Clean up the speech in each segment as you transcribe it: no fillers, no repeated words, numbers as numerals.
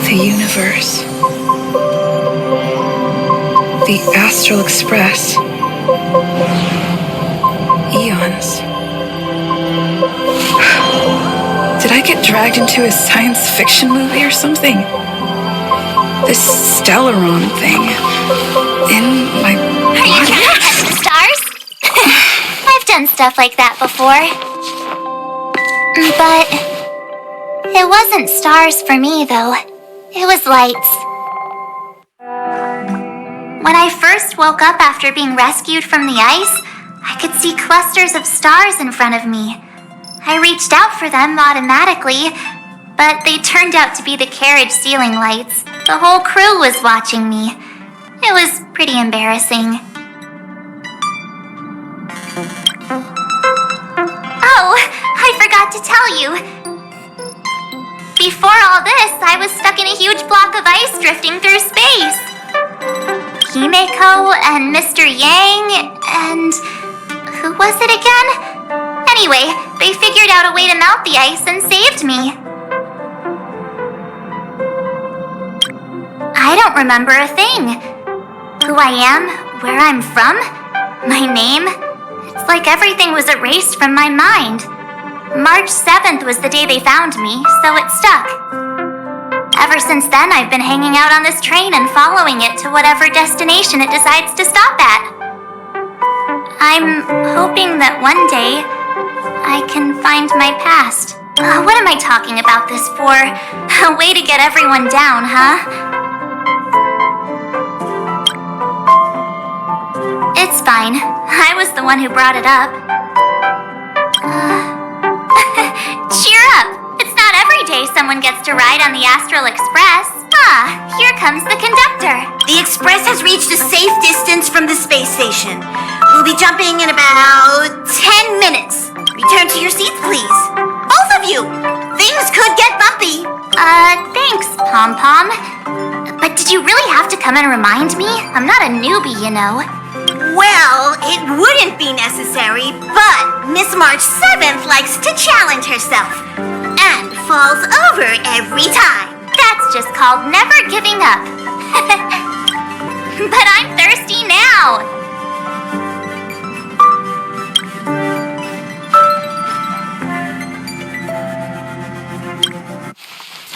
The universe. The Astral Express. Eons. Did I get dragged into a science fiction movie or something? This Stellaron thing in my body. Are you trying to touch the stars? I've done stuff like that before. But it wasn't stars for me, though. It was lights. When I first woke up after being rescued from the ice, I could see clusters of stars in front of me. I reached out for them automatically, but they turned out to be the carriage ceiling lights. The whole crew was watching me. It was pretty embarrassing. Oh, I forgot to tell you. Before all this, I was stuck in a huge block of ice drifting through space. Himeko and Mr. Yang and... who was it again? Anyway, they figured out a way to melt the ice and saved me. I don't remember a thing. Who I am, where I'm from, my name. It's like everything was erased from my mind. March 7th was the day they found me, so it stuck. Ever since then, I've been hanging out on this train and following it to whatever destination it decides to stop at. I'm hoping that one day I can find my past. What am I talking about this for? A way to get everyone down, huh? It's fine. I was the one who brought it up. Cheer up! It's not every day someone gets to ride on the Astral Express. Here comes the conductor. The Express has reached a safe distance from the space station. We'll be jumping in about 10 minutes. Return to your seats, please. Both of you! Things could get bumpy. Thanks, Pom-Pom. But did you really have to come and remind me? I'm not a newbie, you know. Well, it wouldn't be necessary, but Miss March 7th likes to challenge herself and falls over every time. That's just called never giving up. But I'm thirsty now.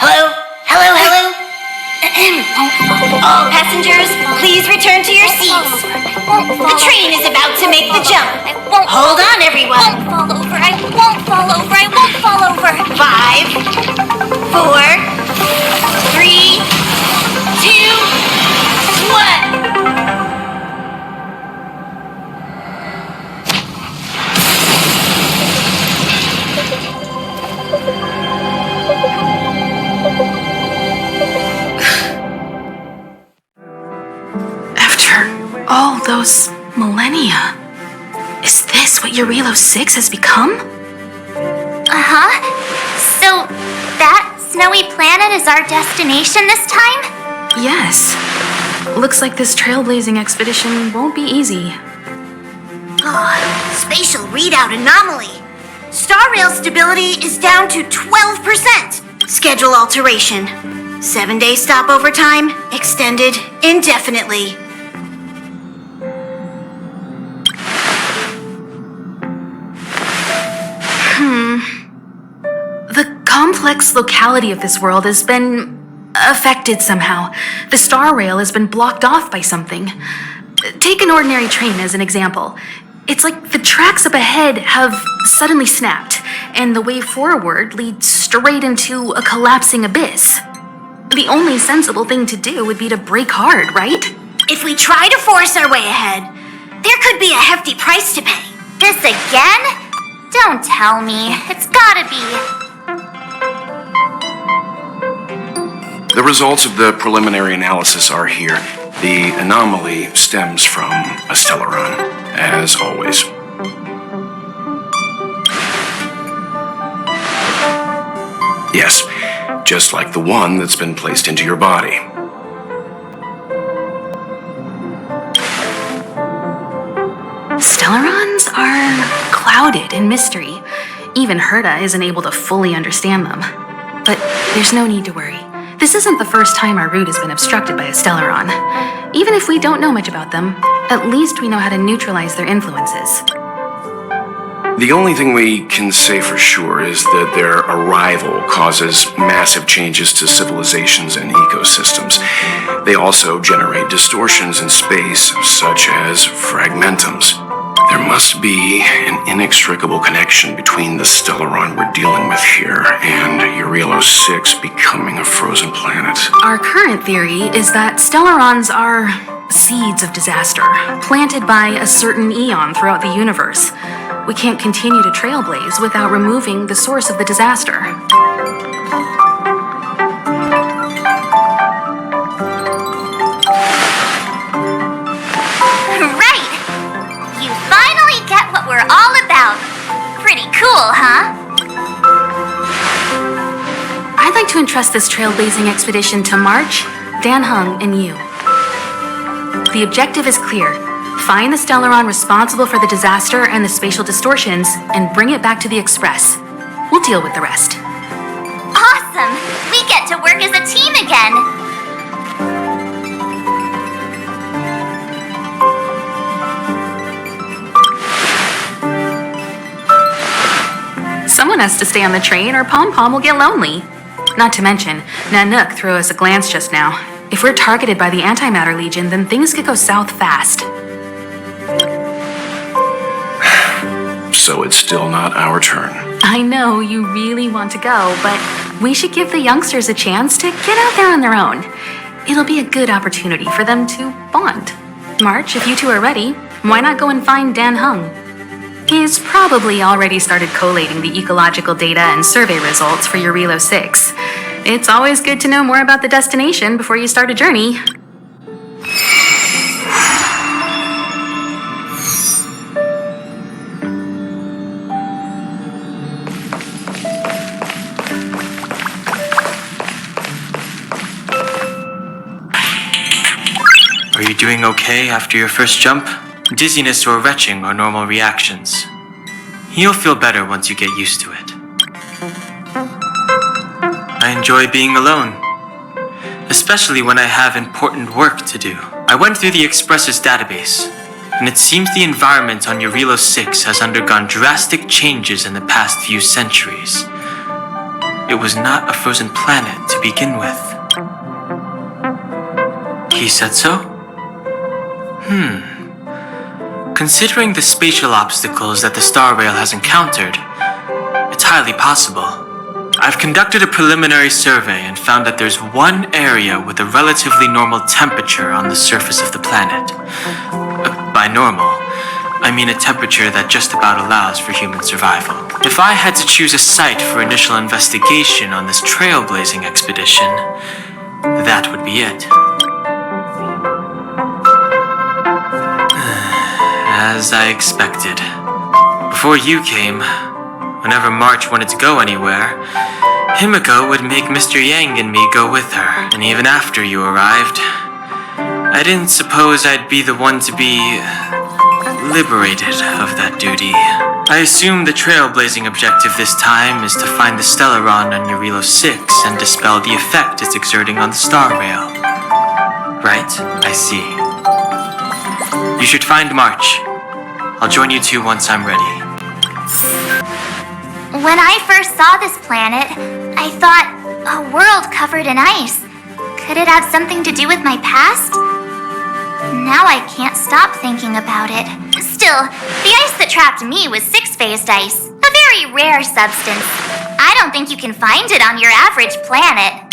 Hello? Hello, hello? All passengers, please return to your seats. The train is about to make the jump. Hold on, everyone. I won't fall over. I won't fall over. 5, 4, 3, 2, 1. All those millennia. Is this what Jarilo-VI has become? Uh-huh. So, that snowy planet is our destination this time? Yes. Looks like this trailblazing expedition won't be easy. Spatial readout anomaly. Star Rail stability is down to 12%. Schedule alteration. 7-day stopover time extended indefinitely. The complex locality of this world has been affected somehow. The Star Rail has been blocked off by something. Take an ordinary train as an example. It's like the tracks up ahead have suddenly snapped, and the way forward leads straight into a collapsing abyss. The only sensible thing to do would be to brake hard, right? If we try to force our way ahead, there could be a hefty price to pay. This again? Don't tell me. It's gotta be. The results of the preliminary analysis are here. The anomaly stems from a Stellaron, as always. Yes, just like the one that's been placed into your body. Stellarons are clouded in mystery. Even Herta isn't able to fully understand them. But there's no need to worry. This isn't the first time our route has been obstructed by a Stellaron. Even if we don't know much about them, at least we know how to neutralize their influences. The only thing we can say for sure is that their arrival causes massive changes to civilizations and ecosystems. They also generate distortions in space, such as fragmentums. There must be an inextricable connection between the Stellaron we're dealing with here and Jarilo-VI becoming a frozen planet. Our current theory is that Stellarons are seeds of disaster, planted by a certain eon throughout the universe. We can't continue to Trailblaze without removing the source of the disaster. Right! You finally get what we're all about. Pretty cool, huh? I'd like to entrust this trailblazing expedition to March, Dan Heng, and you. The objective is clear. Find the Stellaron responsible for the disaster and the spatial distortions, and bring it back to the Express. We'll deal with the rest. Awesome! We get to work as a team again! Someone has to stay on the train or Pom Pom will get lonely. Not to mention, Nanook threw us a glance just now. If we're targeted by the Antimatter Legion, then things could go south fast. So it's still not our turn. I know you really want to go, but we should give the youngsters a chance to get out there on their own. It'll be a good opportunity for them to bond. March, if you two are ready, why not go and find Dan Heng? He's probably already started collating the ecological data and survey results for Jarilo-VI. It's always good to know more about the destination before you start a journey. Are you doing okay after your first jump? Dizziness or retching are normal reactions. You'll feel better once you get used to it. I enjoy being alone, especially when I have important work to do. I went through the Express's database, and it seems the environment on Jarilo-VI has undergone drastic changes in the past few centuries. It was not a frozen planet to begin with. He said so? Considering the spatial obstacles that the Star Rail has encountered, it's highly possible. I've conducted a preliminary survey and found that there's one area with a relatively normal temperature on the surface of the planet. By normal, I mean a temperature that just about allows for human survival. If I had to choose a site for initial investigation on this trailblazing expedition, that would be it. As I expected. Before you came, whenever March wanted to go anywhere, Himiko would make Mr. Yang and me go with her. And even after you arrived, I didn't suppose I'd be the one to be liberated of that duty. I assume the trailblazing objective this time is to find the Stellaron on Jarilo-VI and dispel the effect it's exerting on the Star Rail. Right? I see. You should find March. I'll join you two once I'm ready. When I first saw this planet, I thought, a world covered in ice. Could it have something to do with my past? Now I can't stop thinking about it. Still, the ice that trapped me was six-phased ice, a very rare substance. I don't think you can find it on your average planet.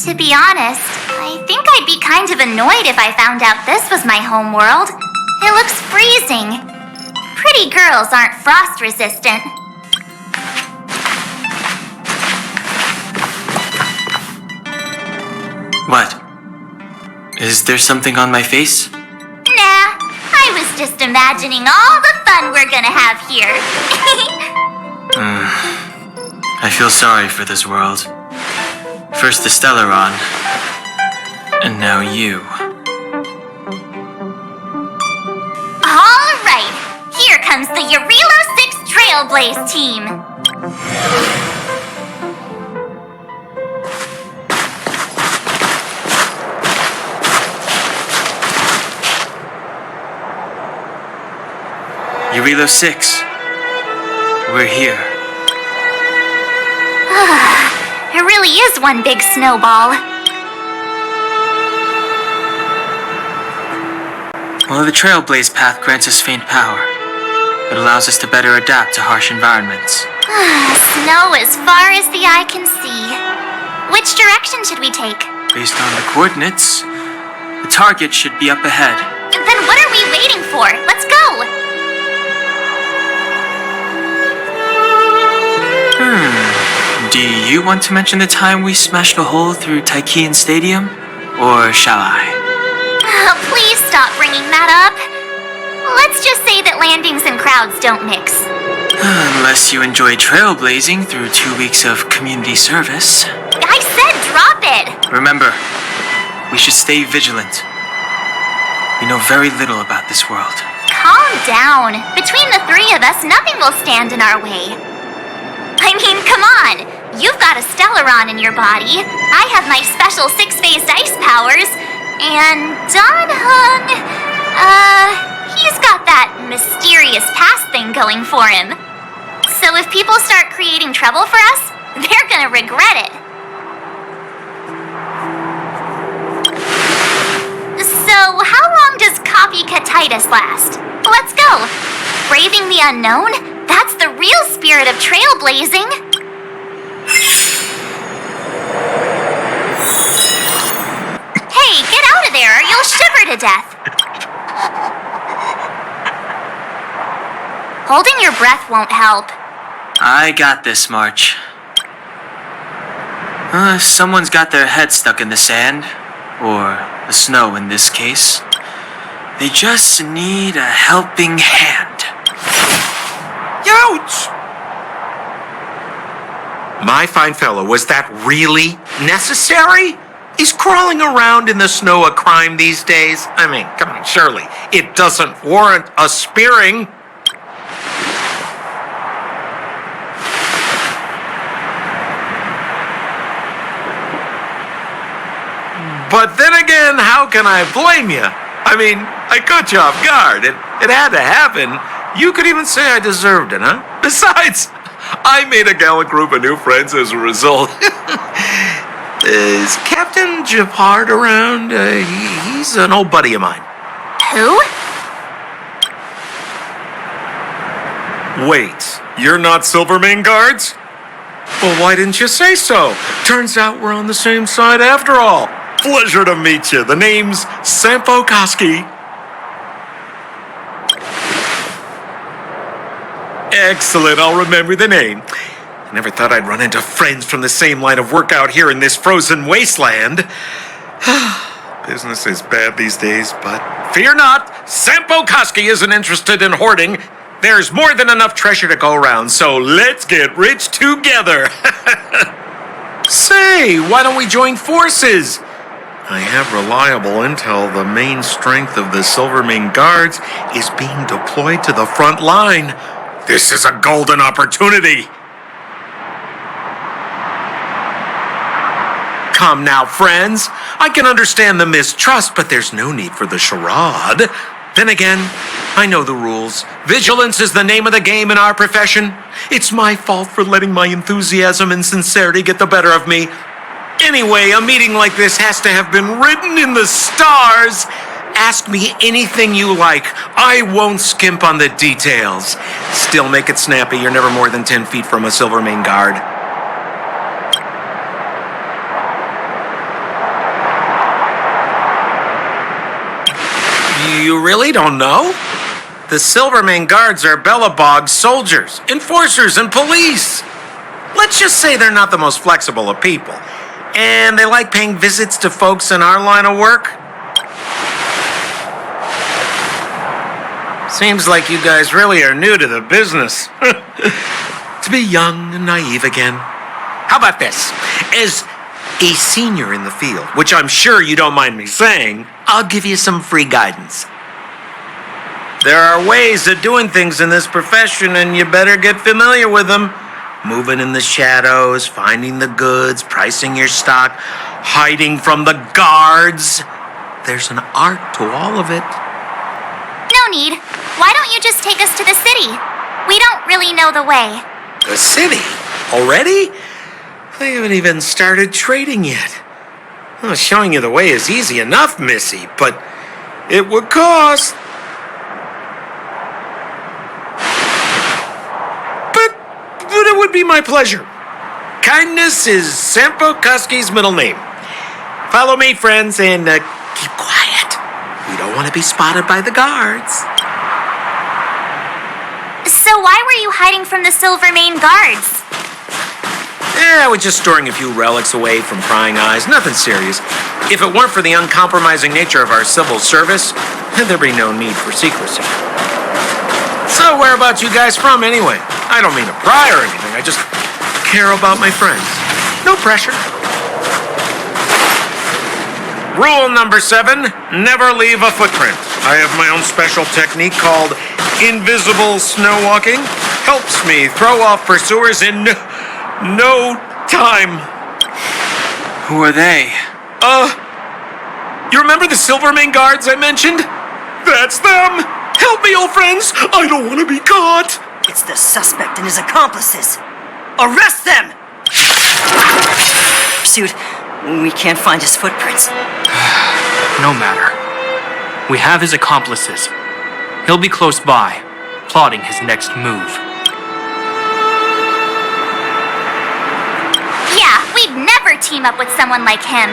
To be honest, I think I'd be kind of annoyed if I found out this was my home world. It looks freezing. Pretty girls aren't frost resistant. What? Is there something on my face? Nah, I was just imagining all the fun we're gonna have here. I feel sorry for this world. First the Stellaron, and now you. All right, here comes the Jarilo-VI Trailblaze. Trailblaze team. Jarilo-VI. We're here. It really is one big snowball. Well, the Trailblaze path grants us faint power. It allows us to better adapt to harsh environments. Snow as far as the eye can see. Which direction should we take? Based on the coordinates, the target should be up ahead. Then what are we waiting for? Let's go! Do you want to mention the time we smashed a hole through Taikian Stadium? Or shall I? Please stop bringing that up. Let's just say that landings and crowds don't mix. Unless you enjoy trailblazing through 2 weeks of community service. I said drop it! Remember, we should stay vigilant. We know very little about this world. Calm down. Between the three of us, nothing will stand in our way. I mean, come on! You've got a Stellaron in your body. I have my special 6-phased ice powers. And Don-Hung, he's got that mysterious past thing going for him. So if people start creating trouble for us, they're gonna regret it. So how long does copycatitis last? Let's go. Braving the unknown? That's the real spirit of trailblazing. Hey, get out of there or you'll shiver to death. Holding your breath won't help. I got this, March. Someone's got their head stuck in the sand, or the snow in this case. They just need a helping hand. Ouch! My fine fellow, was that really necessary? Is crawling around in the snow a crime these days? I mean, come on, surely it doesn't warrant a spearing. But then again, how can I blame you? I mean, I caught you off guard. It had to happen. You could even say I deserved it, huh? Besides, I made a gallant group of new friends as a result. Is Captain Japard around? He's an old buddy of mine. Who? Wait, you're not Silvermane Guards? Well, why didn't you say so? Turns out we're on the same side after all. Pleasure to meet you. The name's Sampo Koski. Excellent, I'll remember the name. I never thought I'd run into friends from the same line of work out here in this frozen wasteland. Business is bad these days, but fear not, Sampo Koski isn't interested in hoarding. There's more than enough treasure to go around, so let's get rich together. Say, why don't we join forces? I have reliable intel the main strength of the Silvermane Guards is being deployed to the front line. This is a golden opportunity. Come now, friends. I can understand the mistrust, but there's no need for the charade. Then again, I know the rules. Vigilance is the name of the game in our profession. It's my fault for letting my enthusiasm and sincerity get the better of me. Anyway, a meeting like this has to have been written in the stars. Ask me anything you like. I won't skimp on the details. Still make it snappy. You're never more than 10 feet from a Silvermane Guard. You really don't know? The Silvermane Guards are Bellabog soldiers, enforcers, and police. Let's just say they're not the most flexible of people. And they like paying visits to folks in our line of work. Seems like you guys really are new to the business. To be young and naive again. How about this? As a senior in the field, which I'm sure you don't mind me saying, I'll give you some free guidance. There are ways of doing things in this profession, and you better get familiar with them. Moving in the shadows, finding the goods, pricing your stock, hiding from the guards. There's an art to all of it. No need. Why don't you just take us to the city? We don't really know the way. The city? Already? They haven't even started trading yet. Well, showing you the way is easy enough, Missy, but it would cost. But it would be my pleasure. Kindness is Sampo Kuski's middle name. Follow me, friends, and keep quiet. We don't want to be spotted by the guards. So why were you hiding from the Silvermane guards? I was just storing a few relics away from prying eyes. Nothing serious. If it weren't for the uncompromising nature of our civil service, there'd be no need for secrecy. So whereabouts you guys from, anyway? I don't mean to pry or anything. I just care about my friends. No pressure. Rule number 7, never leave a footprint. I have my own special technique called invisible snow walking. Helps me throw off pursuers in no time. Who are they? You remember the Silvermane guards I mentioned? That's them! Help me, old friends! I don't want to be caught! It's the suspect and his accomplices. Arrest them! Pursuit, we can't find his footprints. No matter. We have his accomplices. He'll be close by, plotting his next move. Yeah, we'd never team up with someone like him.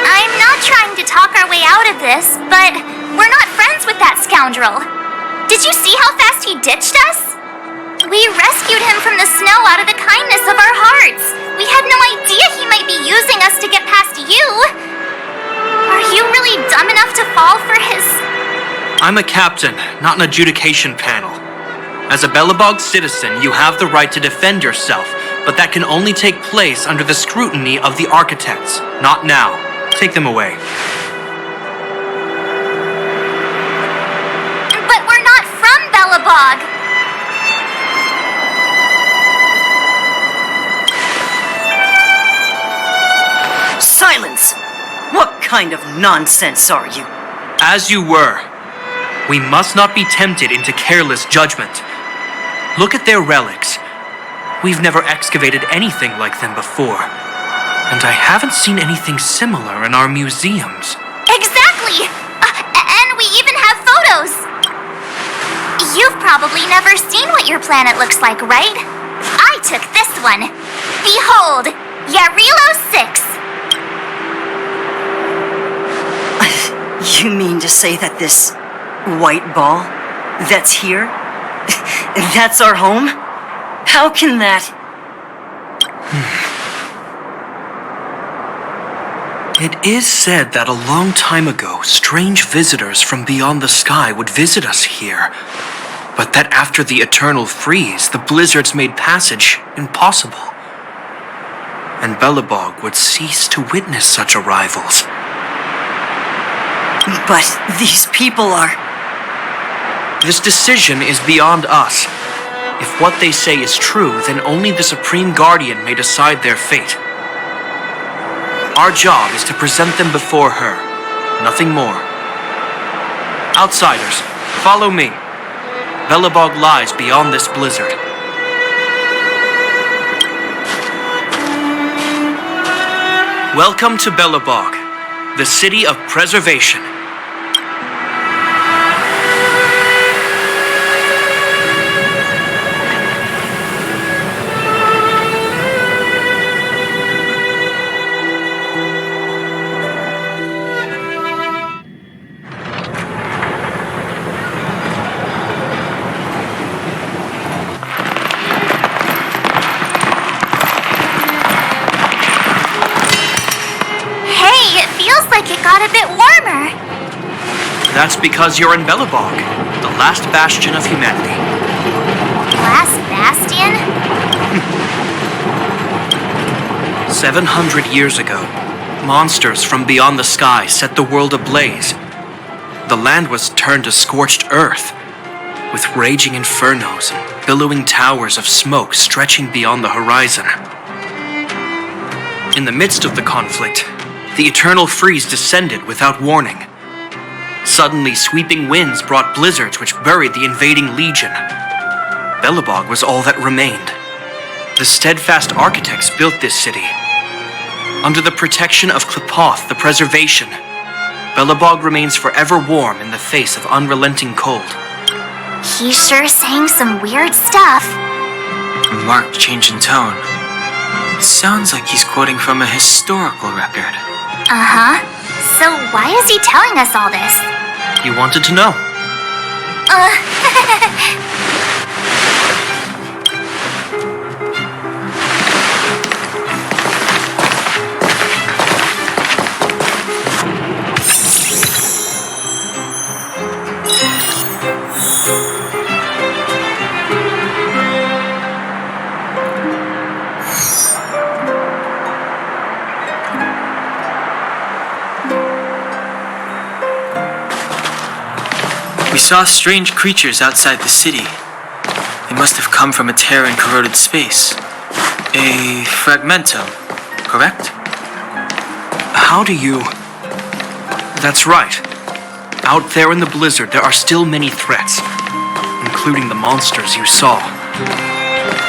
I'm not trying to talk our way out of this, but we're not friends with that scoundrel. Did you see how fast he ditched us? We rescued him from the snow out of the kindness of our hearts. We had no idea he might be using us to get past you. Are you really dumb enough to fall for his... I'm a captain, not an adjudication panel. As a Belobog citizen, you have the right to defend yourself, but that can only take place under the scrutiny of the architects, not now. Take them away. But we're not from Belobog. Silence! What kind of nonsense are you? As you were. We must not be tempted into careless judgment. Look at their relics. We've never excavated anything like them before. And I haven't seen anything similar in our museums. Exactly! And we even have photos! You've probably never seen what your planet looks like, right? I took this one. Behold, Jarilo-VI. You mean to say that this white ball that's here, that's our home? How can that... It is said that a long time ago, strange visitors from beyond the sky would visit us here. But that after the eternal freeze, the blizzards made passage impossible. And Belobog would cease to witness such arrivals. But these people are... This decision is beyond us. If what they say is true, then only the Supreme Guardian may decide their fate. Our job is to present them before her. Nothing more. Outsiders, follow me. Belobog lies beyond this blizzard. Welcome to Belobog, the city of preservation. A bit warmer. That's because you're in Belobog, the last bastion of humanity. Last bastion? 700 years ago, monsters from beyond the sky set the world ablaze. the land was turned to scorched earth, with raging infernos and billowing towers of smoke stretching beyond the horizon. In the midst of the conflict, the eternal freeze descended without warning. Suddenly, sweeping winds brought blizzards which buried the invading legion. Belobog was all that remained. The steadfast architects built this city. Under the protection of Qlipoth, the preservation, Belobog remains forever warm in the face of unrelenting cold. He's sure saying some weird stuff. A marked change in tone. It sounds like he's quoting from a historical record. Uh-huh. So why is he telling us all this? You wanted to know. We saw strange creatures outside the city. They must have come from a tear in corroded space. A fragmentum, correct? How do you... That's right. Out there in the blizzard, there are still many threats, including the monsters you saw.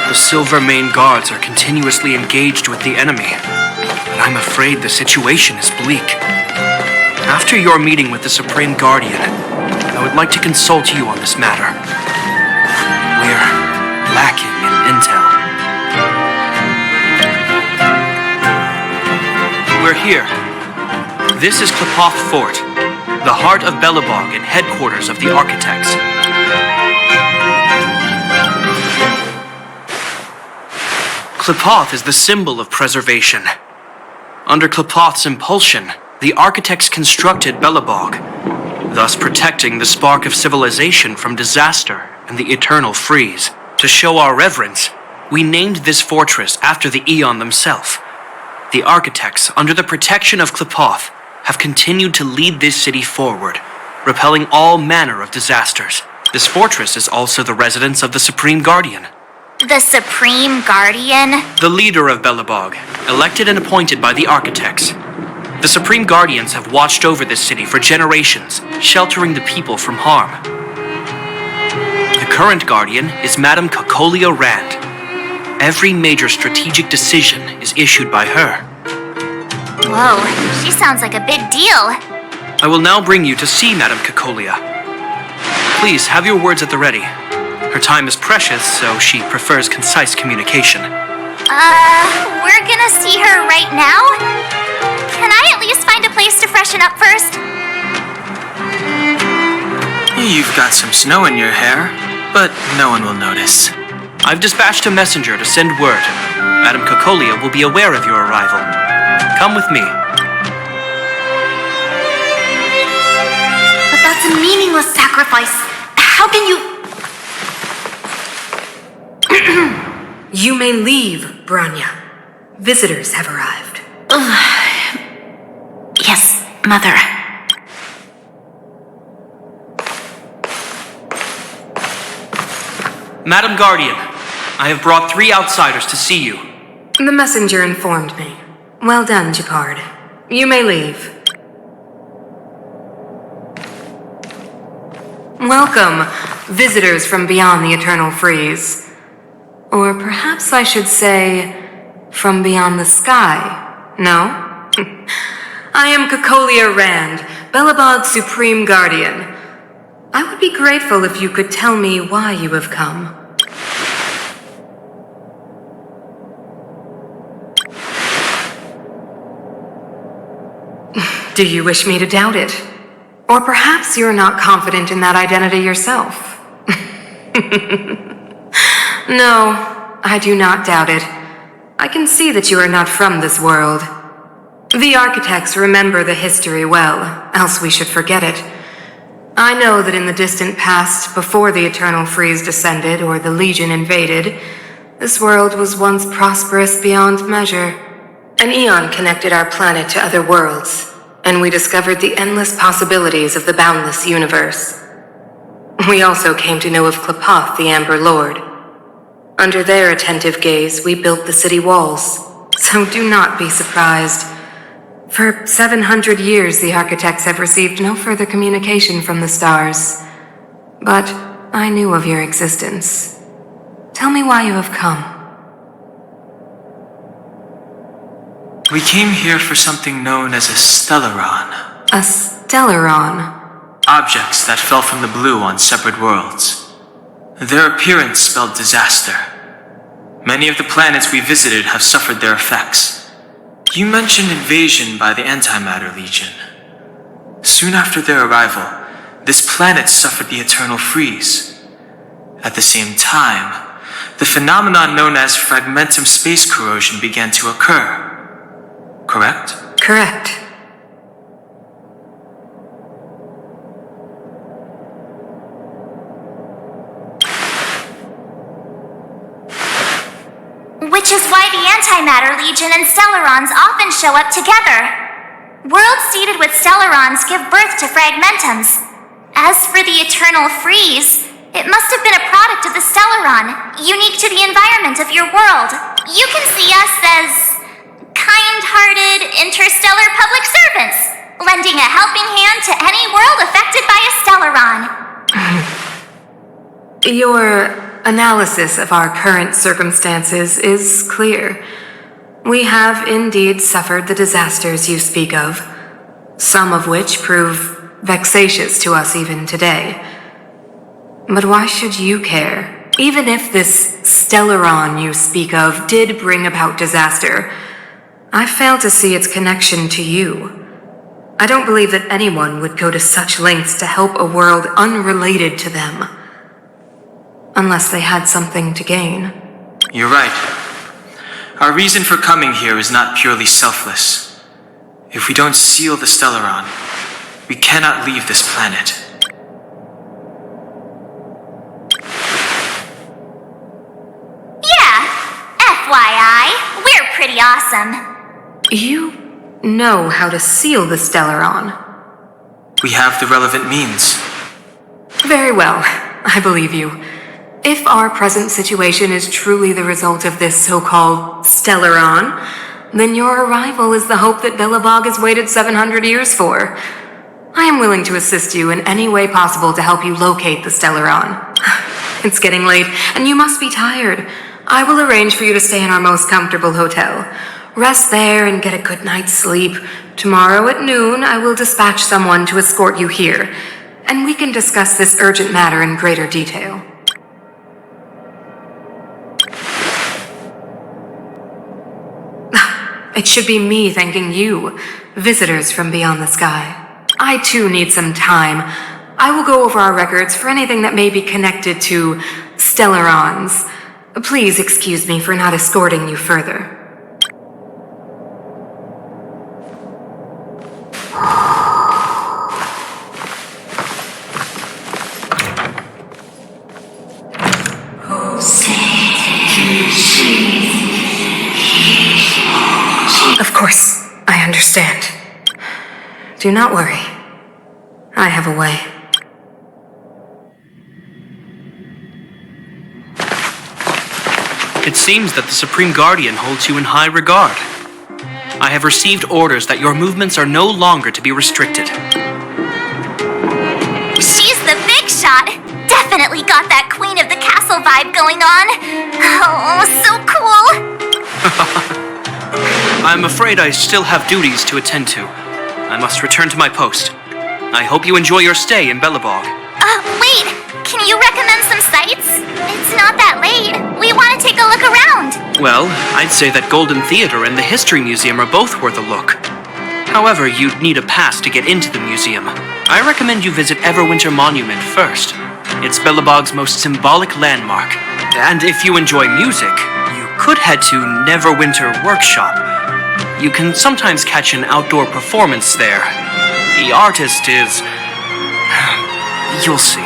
The Silvermane guards are continuously engaged with the enemy, and I'm afraid the situation is bleak. After your meeting with the Supreme Guardian, I would like to consult you on this matter. We're lacking in intel. We're here. This is Qlipoth Fort, the heart of Belobog and headquarters of the architects. Qlipoth is the symbol of preservation. Under Qlipoth's impulsion, the architects constructed Belobog, thus protecting the spark of civilization from disaster and the eternal freeze. To show our reverence, we named this fortress after the Aeon themselves. The architects, under the protection of Qlipoth, have continued to lead this city forward, repelling all manner of disasters. This fortress is also the residence of the Supreme Guardian. The Supreme Guardian? The leader of Belobog, elected and appointed by the architects. The Supreme Guardians have watched over this city for generations, sheltering the people from harm. The current Guardian is Madame Cocolia Rand. Every major strategic decision is issued by her. Whoa, she sounds like a big deal. I will now bring you to see Madame Cocolia. Please have your words at the ready. Her time is precious, so she prefers concise communication. We're gonna see her right now? Can I at least find a place to freshen up first? You've got some snow in your hair, but no one will notice. I've dispatched a messenger to send word. Madame Cocolia will be aware of your arrival. Come with me. But that's a meaningless sacrifice. How can you... You may leave, Branya. Visitors have arrived. Yes, Mother. Madam Guardian, I have brought 3 outsiders to see you. The messenger informed me. Well done, Japard. You may leave. Welcome, visitors from beyond the eternal freeze. Or perhaps I should say, from beyond the sky, no? I am Cocolia Rand, Belobog's Supreme Guardian. I would be grateful if you could tell me why you have come. Do you wish me to doubt it? Or perhaps you're not confident in that identity yourself? No, I do not doubt it. I can see that you are not from this world. The architects remember the history well, else we should forget it. I know that in the distant past, before the Eternal Freeze descended or the Legion invaded, this world was once prosperous beyond measure. An eon connected our planet to other worlds. and we discovered the endless possibilities of the boundless universe. We also came to know of Klapoth, the Amber Lord. Under their attentive gaze, we built the city walls. So do not be surprised. For 700 years, the architects have received no further communication from the stars. But I knew of your existence. Tell me why you have come. We came here for something known as a stellaron. A stellaron? Objects that fell from the blue on separate worlds. Their appearance spelled disaster. Many of the planets we visited have suffered their effects. You mentioned invasion by the Antimatter Legion. Soon after their arrival, this planet suffered the eternal freeze. At the same time, the phenomenon known as fragmentum space corrosion began to occur. Correct? Correct. Which is why the Antimatter Legion and Stellarons often show up together. Worlds seeded with Stellarons give birth to fragmentums. As for the eternal freeze, it must have been a product of the Stellaron, unique to the environment of your world. You can see us as kind-hearted interstellar public servants, lending a helping hand to any world affected by a Stellaron. Your analysis of our current circumstances is clear. We have indeed suffered the disasters you speak of, some of which prove vexatious to us even today. But why should you care? Even if this Stellaron you speak of did bring about disaster, I fail to see its connection to you. I don't believe that anyone would go to such lengths to help a world unrelated to them. Unless they had something to gain. You're right. Our reason for coming here is not purely selfless. If we don't seal the Stellaron, we cannot leave this planet. Yeah, FYI, we're pretty awesome. You know how to seal the Stellaron. We have the relevant means. Very well, I believe you. If our present situation is truly the result of this so-called Stellaron, then your arrival is the hope that Belobog has waited 700 years for. I am willing to assist you in any way possible to help you locate the Stellaron. It's getting late, and you must be tired. I will arrange for you to stay in our most comfortable hotel. Rest there and get a good night's sleep. Tomorrow at noon, I will dispatch someone to escort you here, and we can discuss this urgent matter in greater detail. It should be me thanking you, visitors from beyond the sky. I too need some time. I will go over our records for anything that may be connected to Stellarons. Please excuse me for not escorting you further. Of course, I understand. Do not worry. I have a way. It seems that the Supreme Guardian holds you in high regard. I have received orders that your movements are no longer to be restricted. She's the big shot. Definitely got that Queen of the Castle vibe going on. Oh, so cool. I'm afraid I still have duties to attend to. I must return to my post. I hope you enjoy your stay in Belobog. Wait! Can you recommend some sites? It's not that late. We want to take a look around. Well, I'd say that Golden Theater and the History Museum are both worth a look. However, you'd need a pass to get into the museum. I recommend you visit Everwinter Monument first. It's Belobog's most symbolic landmark. And if you enjoy music, you could head to Neverwinter Workshop. You can sometimes catch an outdoor performance there. The artist is... you'll see.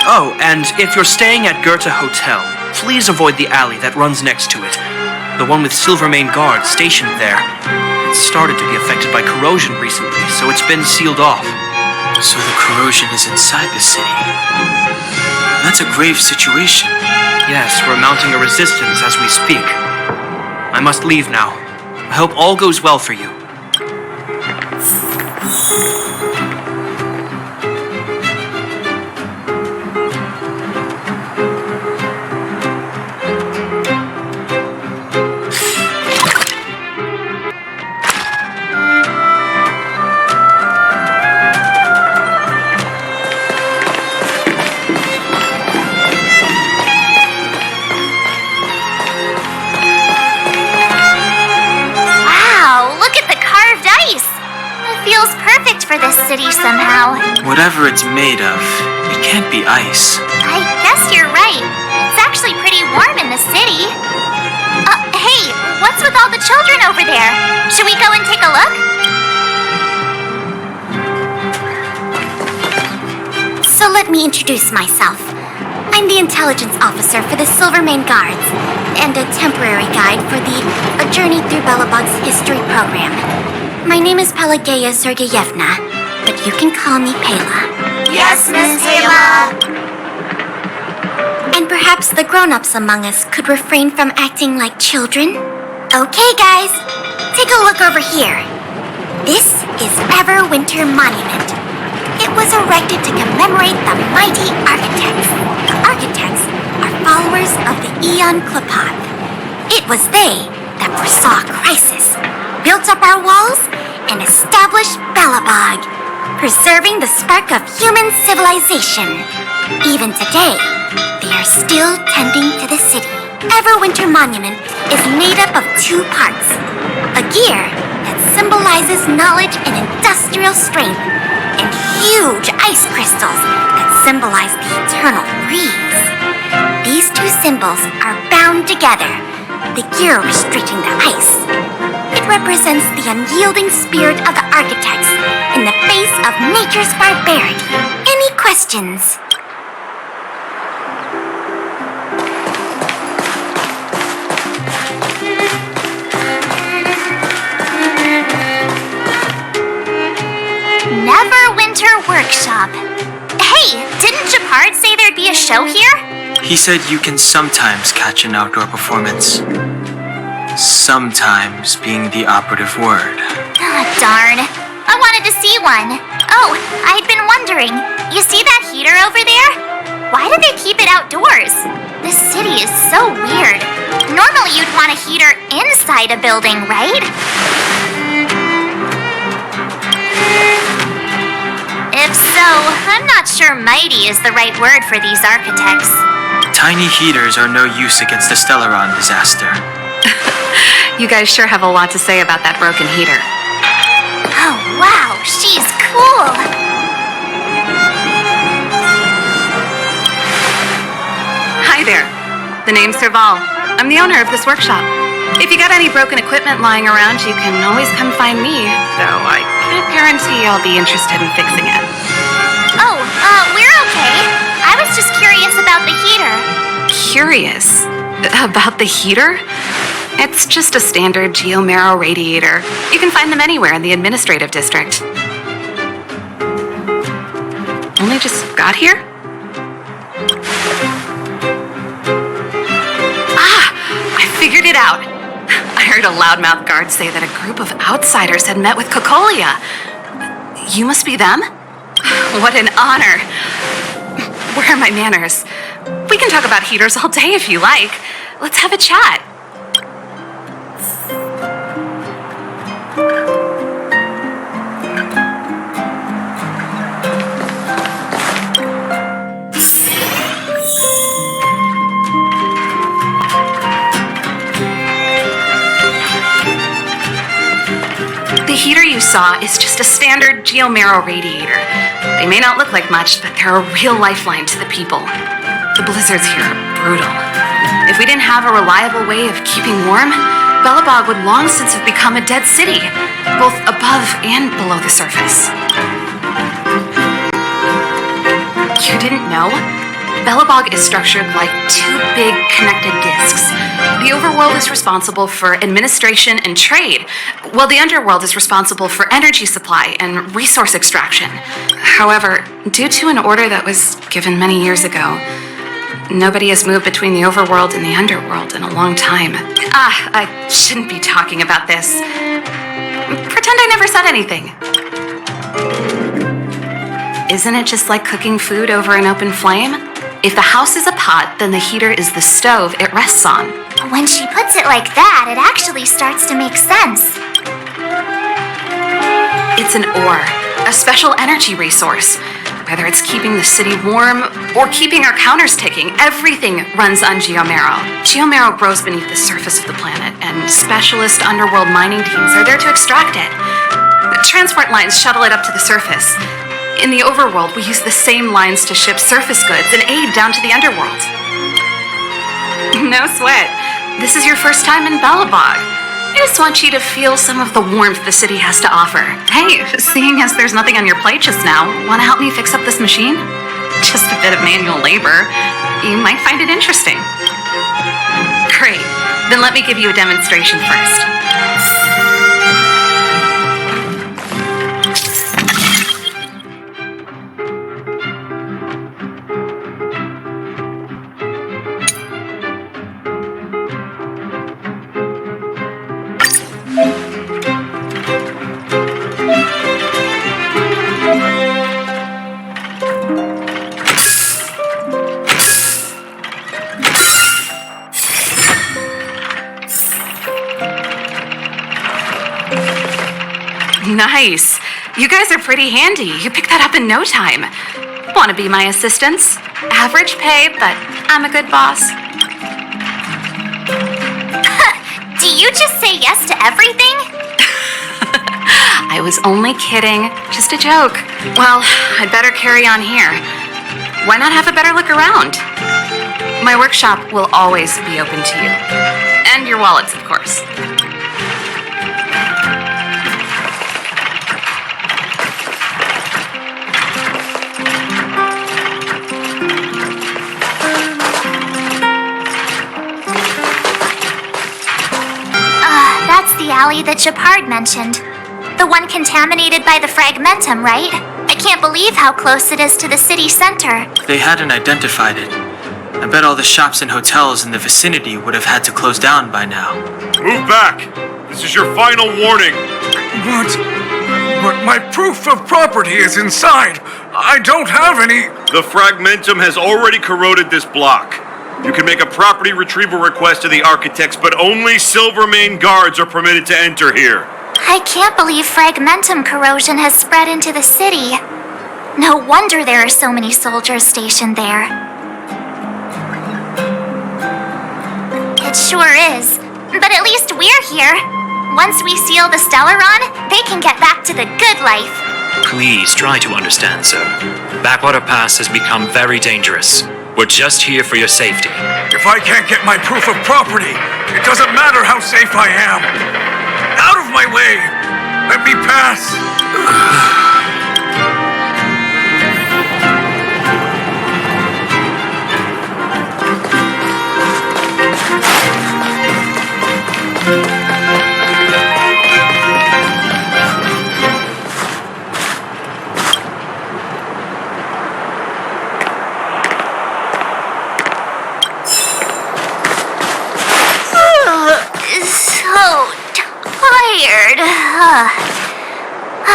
Oh, and if you're staying at Goethe Hotel, please avoid the alley that runs next to it. The one with Silvermane guards stationed there. it's started to be affected by corrosion recently, so it's been sealed off. So the corrosion is inside the city. That's a grave situation. Yes, we're mounting a resistance as we speak. I must leave now. I hope all goes well for you. For this city somehow. Whatever it's made of, it can't be ice. I guess you're right. It's actually pretty warm in the city. Hey, what's with all the children over there? Should we go and take a look? So let me introduce myself. I'm the intelligence officer for the Silvermane Guards, and a temporary guide for the A Journey Through Belobog's History program. My name is Pelageya Sergeyevna, but you can call me Pela. Yes, Miss Pela. And perhaps the grown-ups among us could refrain from acting like children. Okay, guys, take a look over here. This is Everwinter Monument. It was erected to commemorate the mighty architects. The architects are followers of the Aeon Klapath. It was they that foresaw crisis, built up our walls, and established Belobog, preserving the spark of human civilization. Even today, they are still tending to the city. Everwinter Monument is made up of two parts. A gear that symbolizes knowledge and industrial strength, and huge ice crystals that symbolize the eternal breeze. These two symbols are bound together, the gear restricting the ice. It represents the unyielding spirit of the architects in the face of nature's barbarity. Any questions? Neverwinter Workshop. Hey, didn't Japard say there'd be a show here? He said you can sometimes catch an outdoor performance. Sometimes being the operative word. Ah, darn. I wanted to see one. Oh, I'd been wondering. You see that heater over there? Why do they keep it outdoors? This city is so weird. Normally you'd want a heater inside a building, right? If so, I'm not sure mighty is the right word for these architects. Tiny heaters are no use against the Stellaron disaster. You guys sure have a lot to say about that broken heater. Oh, wow, she's cool. Hi there. The name's Serval. I'm the owner of this workshop. If you got any broken equipment lying around, you can always come find me, though I can't guarantee I'll be interested in fixing it. Oh, we're okay. I was just curious about the heater. Curious? About the heater? It's just a standard geomarrow radiator. You can find them anywhere in the administrative district. Only just got here? I figured it out. I heard a loudmouth guard say that a group of outsiders had met with Kokolia. You must be them? What an honor. Where are my manners? We can talk about heaters all day if you like. Let's have a chat. The heater you saw is just a standard geomarrow radiator. They may not look like much, but they're a real lifeline to the people. The blizzards here are brutal. If we didn't have a reliable way of keeping warm, Belobog would long since have become a dead city, both above and below the surface. You didn't know? Belobog is structured like two big connected discs. The overworld is responsible for administration and trade, while the underworld is responsible for energy supply and resource extraction. However, due to an order that was given many years ago, nobody has moved between the overworld and the underworld in a long time. I shouldn't be talking about this. Pretend I never said anything. Isn't it just like cooking food over an open flame? If the house is a pot, then the heater is the stove it rests on. When she puts it like that, it actually starts to make sense. It's an ore, a special energy resource. Whether it's keeping the city warm or keeping our counters ticking, everything runs on geomarrow. Geomarrow grows beneath the surface of the planet, and specialist underworld mining teams are there to extract it. Transport lines shuttle it up to the surface. In the overworld, we use the same lines to ship surface goods and aid down to the underworld. No sweat. This is your first time in Belobog. I just want you to feel some of the warmth the city has to offer. Hey, seeing as there's nothing on your plate just now, want to help me fix up this machine? Just a bit of manual labor. You might find it interesting. Great. Then let me give you a demonstration first. Nice. You guys are pretty handy. You picked that up in no time. Want to be my assistants? Average pay, but I'm a good boss. Do you just say yes to everything? I was only kidding. Just a joke. Well, I'd better carry on here. Why not have a better look around? My workshop will always be open to you. And your wallets, of course. That's the alley that Japard mentioned. The one contaminated by the fragmentum, right? I can't believe how close it is to the city center. They hadn't identified it. I bet all the shops and hotels in the vicinity would have had to close down by now. Move back! This is your final warning! But my proof of property is inside! I don't have any... The fragmentum has already corroded this block. You can make a property retrieval request to the architects, but only Silvermane guards are permitted to enter here. I can't believe fragmentum corrosion has spread into the city. No wonder there are so many soldiers stationed there. It sure is. But at least we're here. Once we seal the Stellaron, they can get back to the good life. Please try to understand, sir. Backwater Pass has become very dangerous. We're just here for your safety. If I can't get my proof of property, it doesn't matter how safe I am. Out of my way! Let me pass!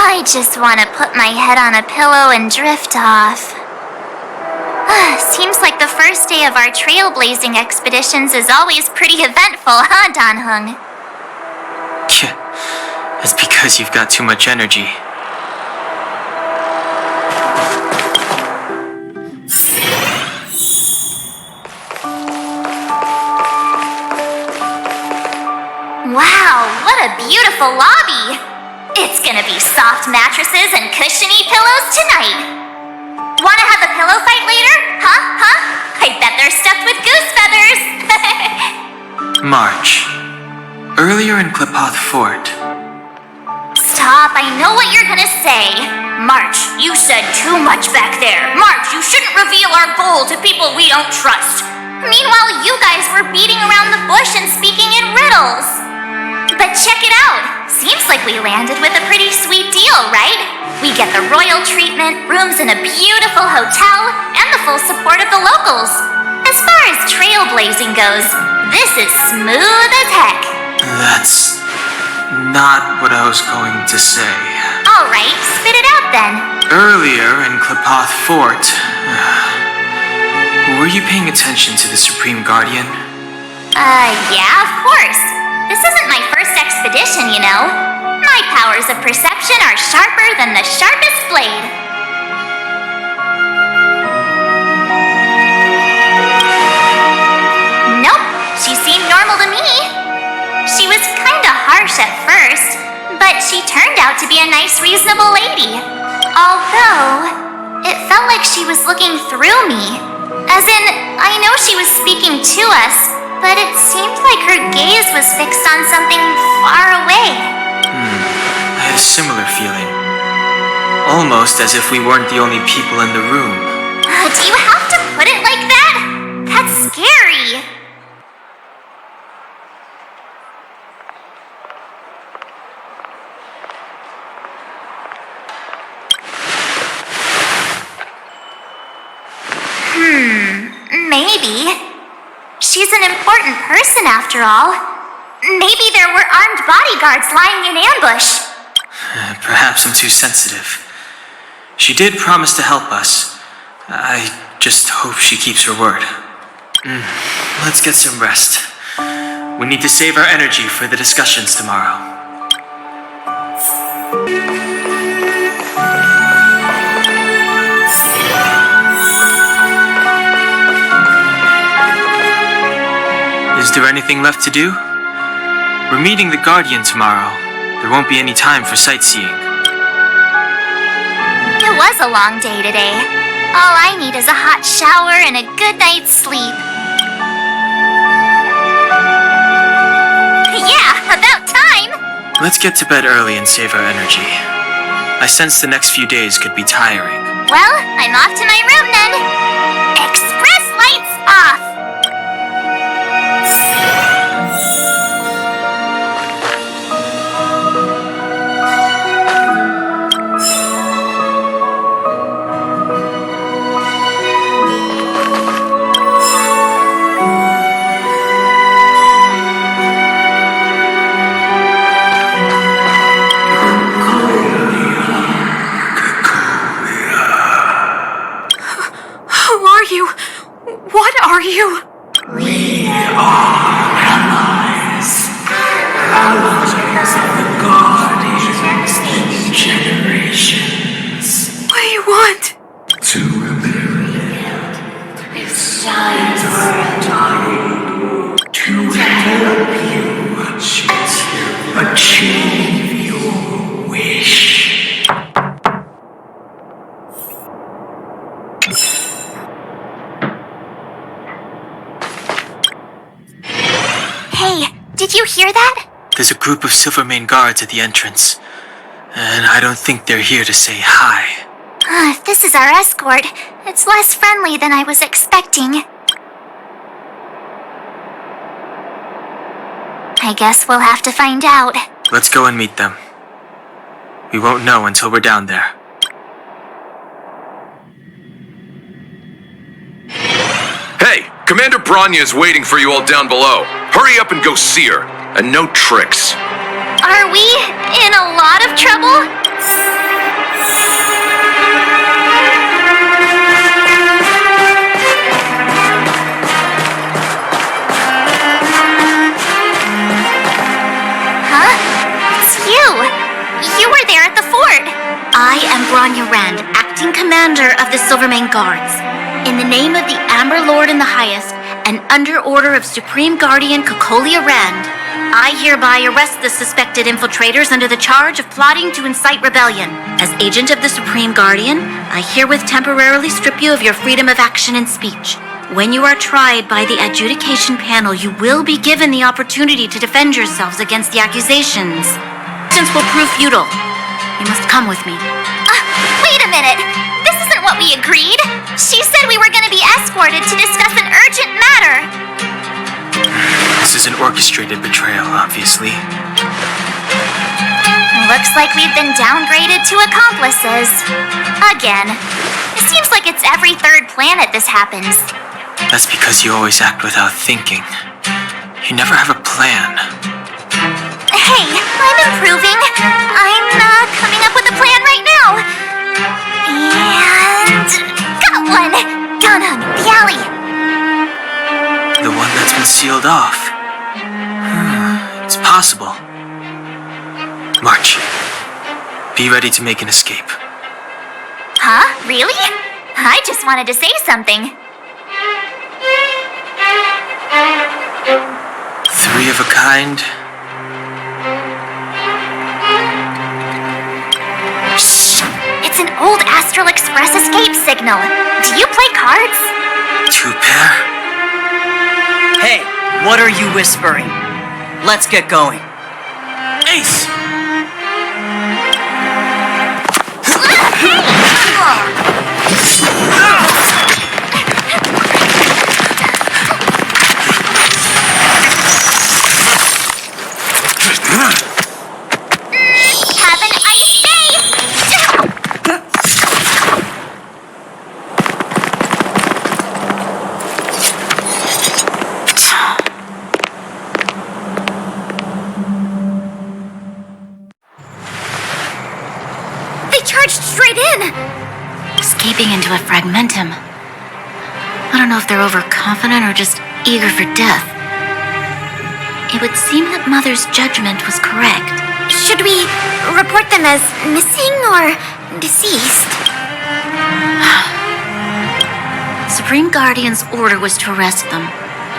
I just want to put my head on a pillow and drift off. Seems like the first day of our trailblazing expeditions is always pretty eventful, huh, Danhung? It's because you've got too much energy. Wow, what a beautiful lobby! It's gonna be soft mattresses and cushiony pillows tonight. Wanna have a pillow fight later? Huh? I bet they're stuffed with goose feathers! March. Earlier in Klipoth Fort. Stop, I know what you're gonna say. March, you said too much back there. March, you shouldn't reveal our goal to people we don't trust. Meanwhile, you guys were beating around the bush and speaking check it out. Seems like we landed with a pretty sweet deal, right? We get the royal treatment, rooms in a beautiful hotel, and the full support of the locals. As far as trailblazing goes, this is smooth as heck. That's not what I was going to say. Alright, spit it out then. Earlier in Klapoth Fort, were you paying attention to the Supreme Guardian? Yeah, of course. This isn't my first expedition, you know. My powers of perception are sharper than the sharpest blade. Nope, she seemed normal to me. She was kinda harsh at first, but she turned out to be a nice, reasonable lady. Although, it felt like she was looking through me. As in, I know she was speaking to us, but it seemed like her gaze was fixed on something far away. I had a similar feeling. Almost as if we weren't the only people in the room. Do you have to put it like that? That's scary. Maybe. She's an important person after all. Maybe there were armed bodyguards lying in ambush. Perhaps I'm too sensitive. She did promise to help us. I just hope she keeps her word. Let's get some rest. We need to save our energy for the discussions tomorrow. Is there anything left to do? We're meeting the Guardian tomorrow. There won't be any time for sightseeing. It was a long day today. All I need is a hot shower and a good night's sleep. Yeah, about time! Let's get to bed early and save our energy. I sense the next few days could be tiring. Well, I'm off to my room then. Express lights off! What are you? We are allies. Allies of the Guardians and generations. What do you want? To rebuild. It's time for a time to help you achieve your wish. Hey, did you hear that? There's a group of Silvermane guards at the entrance. And I don't think they're here to say hi. If this is our escort, it's less friendly than I was expecting. I guess we'll have to find out. Let's go and meet them. We won't know until we're down there. Hey, Commander Branya is waiting for you all down below. Hurry up and go see her. And no tricks. Are we in a lot of trouble? Huh? It's you. You were there at the fort. I am Branya Rand, acting commander of the Silvermane Guards. In the name of the Amber Lord in the Highest, and under order of Supreme Guardian Kokolia Rand, I hereby arrest the suspected infiltrators under the charge of plotting to incite rebellion. As agent of the Supreme Guardian, I herewith temporarily strip you of your freedom of action and speech. When you are tried by the adjudication panel, you will be given the opportunity to defend yourselves against the accusations. Since will prove futile. You must come with me. Wait a minute. This isn't what we agreed. She said we were going to be escorted to discuss an urgent matter. This is an orchestrated betrayal, obviously. Looks like we've been downgraded to accomplices. Again. It seems like it's every third planet this happens. That's because you always act without thinking. You never have a plan. Hey, I'm improving. I'm coming up with a plan right now. And got one! Gonhung, the alley. The one that's been sealed off. It's possible. March. Be ready to make an escape. Huh? Really? I just wanted to say something. 3 of a kind. Shh! It's an old Astral Express escape signal. Do you play cards? 2 pair. Hey, what are you whispering? Let's get going. Ace! Have an ice day! They charged straight in! Escaping into a fragmentum. I don't know if they're overconfident or just eager for death. It would seem that Mother's judgment was correct. Should we report them as missing or deceased? Supreme Guardian's order was to arrest them.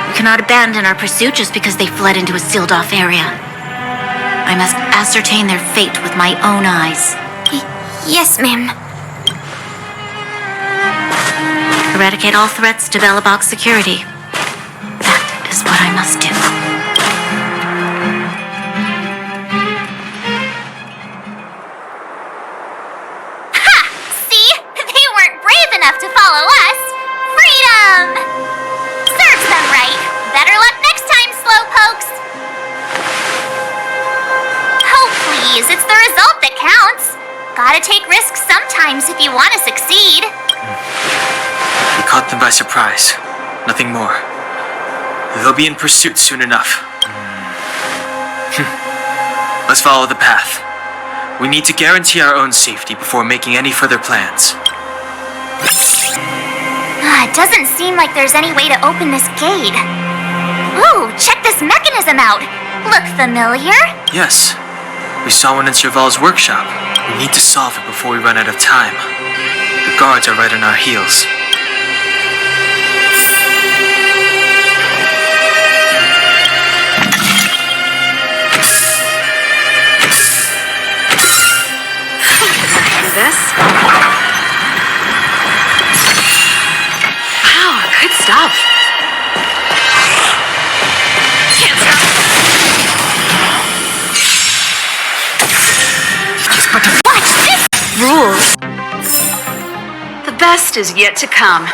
We cannot abandon our pursuit just because they fled into a sealed-off area. I must ascertain their fate with my own eyes. Yes, ma'am. Eradicate all threats to Belobog's security. That is what I must do. Ha! See? They weren't brave enough to follow us. Freedom! Serves them right. Better luck next time, slowpokes. Oh, please. It's the result that counts. Gotta take risks sometimes if you want to succeed. We caught them by surprise. Nothing more. They'll be in pursuit soon enough. Let's follow the path. We need to guarantee our own safety before making any further plans. It doesn't seem like there's any way to open this gate. Ooh, check this mechanism out. Look familiar? Yes. We saw one in Serval's workshop. We need to solve it before we run out of time. The guards are right on our heels. This? Wow, good stuff. Can't stop. Watch this! Rules. The best is yet to come.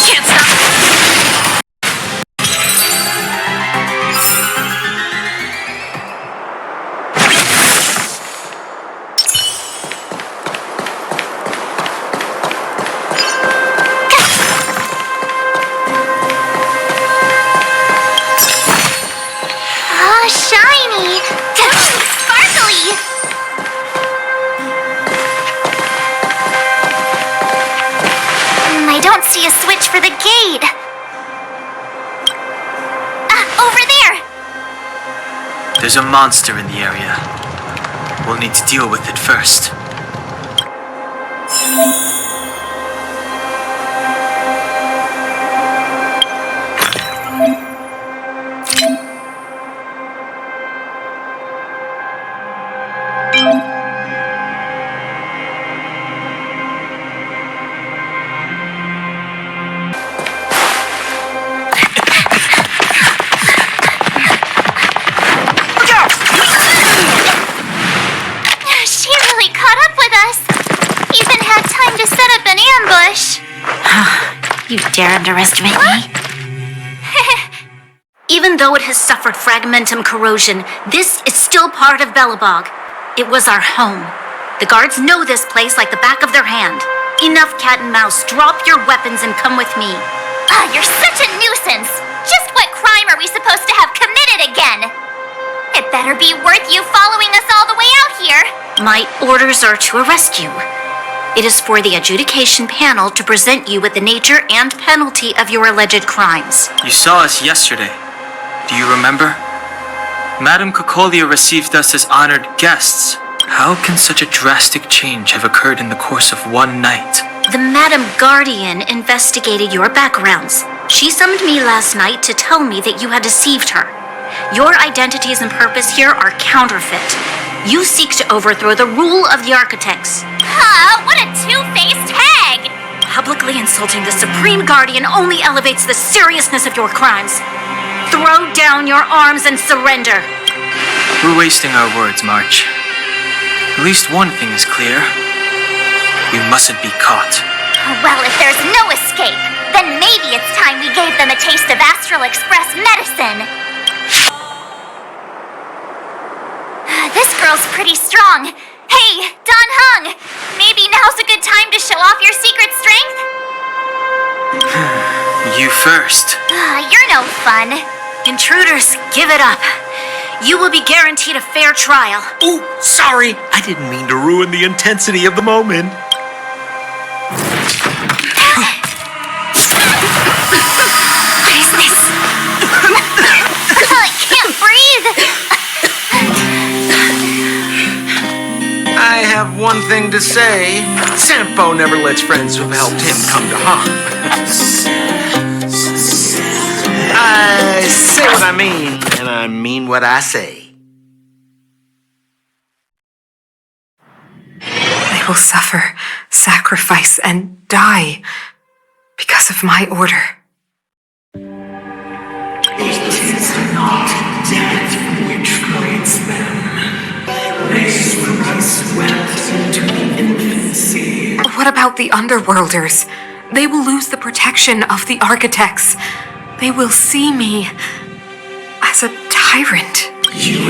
Can't stop. Oh, shiny! Sparkly! I don't see a switch for the gate. Over there! There's a monster in the area. We'll need to deal with it first. She really caught up with us. Even You dare underestimate me? Even though it has suffered fragmentum corrosion, this is still part of Belobog. It was our home. The guards know this place like the back of their hand. Enough cat and mouse. Drop your weapons and come with me. You're such a nuisance. Just what crime are we supposed to have committed again? It better be worth you following us all the way out here. My orders are to arrest you. It is for the adjudication panel to present you with the nature and penalty of your alleged crimes. You saw us yesterday. Do you remember? Madame Cocolia received us as honored guests. How can such a drastic change have occurred in the course of one night? The Madame Guardian investigated your backgrounds. She summoned me last night to tell me that you had deceived her. Your identities and purpose here are counterfeit. You seek to overthrow the rule of the architects. What a two-faced hag! Publicly insulting the Supreme Guardian only elevates the seriousness of your crimes. Throw down your arms and surrender. We're wasting our words, March. At least one thing is clear. We mustn't be caught. Well, if there's no escape, then maybe it's time we gave them a taste of Astral Express medicine. This girl's pretty strong. Hey, Don Hung! Maybe now's a good time to show off your secret strength? You first. You're no fun. Intruders, give it up. You will be guaranteed a fair trial. Oh, sorry. I didn't mean to ruin the intensity of the moment. What is this? I can't breathe. I have one thing to say. Sampo never lets friends who've helped him come to harm. I say what I mean, and I mean what I say. They will suffer, sacrifice, and die because of my order. It is not death which creates them. Race will be swept into infancy. What about the underworlders? They will lose the protection of the architects. They will see me as a tyrant. You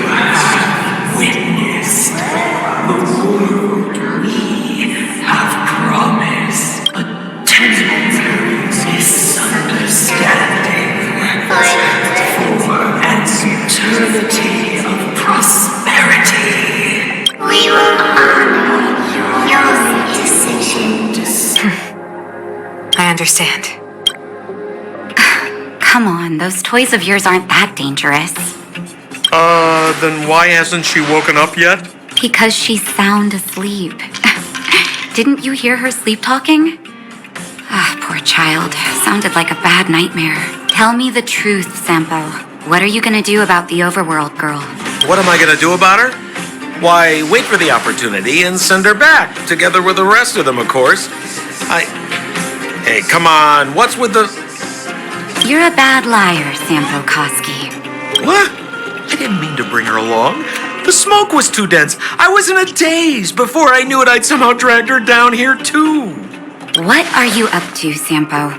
have witnessed the world we have promised. A temporary misunderstanding for an eternity of prosperity. We will honor your decision. I understand. Come on, those toys of yours aren't that dangerous. Then why hasn't she woken up yet? Because she's sound asleep. Didn't you hear her sleep talking? Poor child. Sounded like a bad nightmare. Tell me the truth, Sampo. What are you gonna do about the overworld girl? What am I gonna do about her? Why, wait for the opportunity and send her back, together with the rest of them, of course. Hey, come on, what's with the... You're a bad liar, Sampo Koski. What? I didn't mean to bring her along. The smoke was too dense. I was in a daze. Before I knew it, I'd somehow dragged her down here, too. What are you up to, Sampo?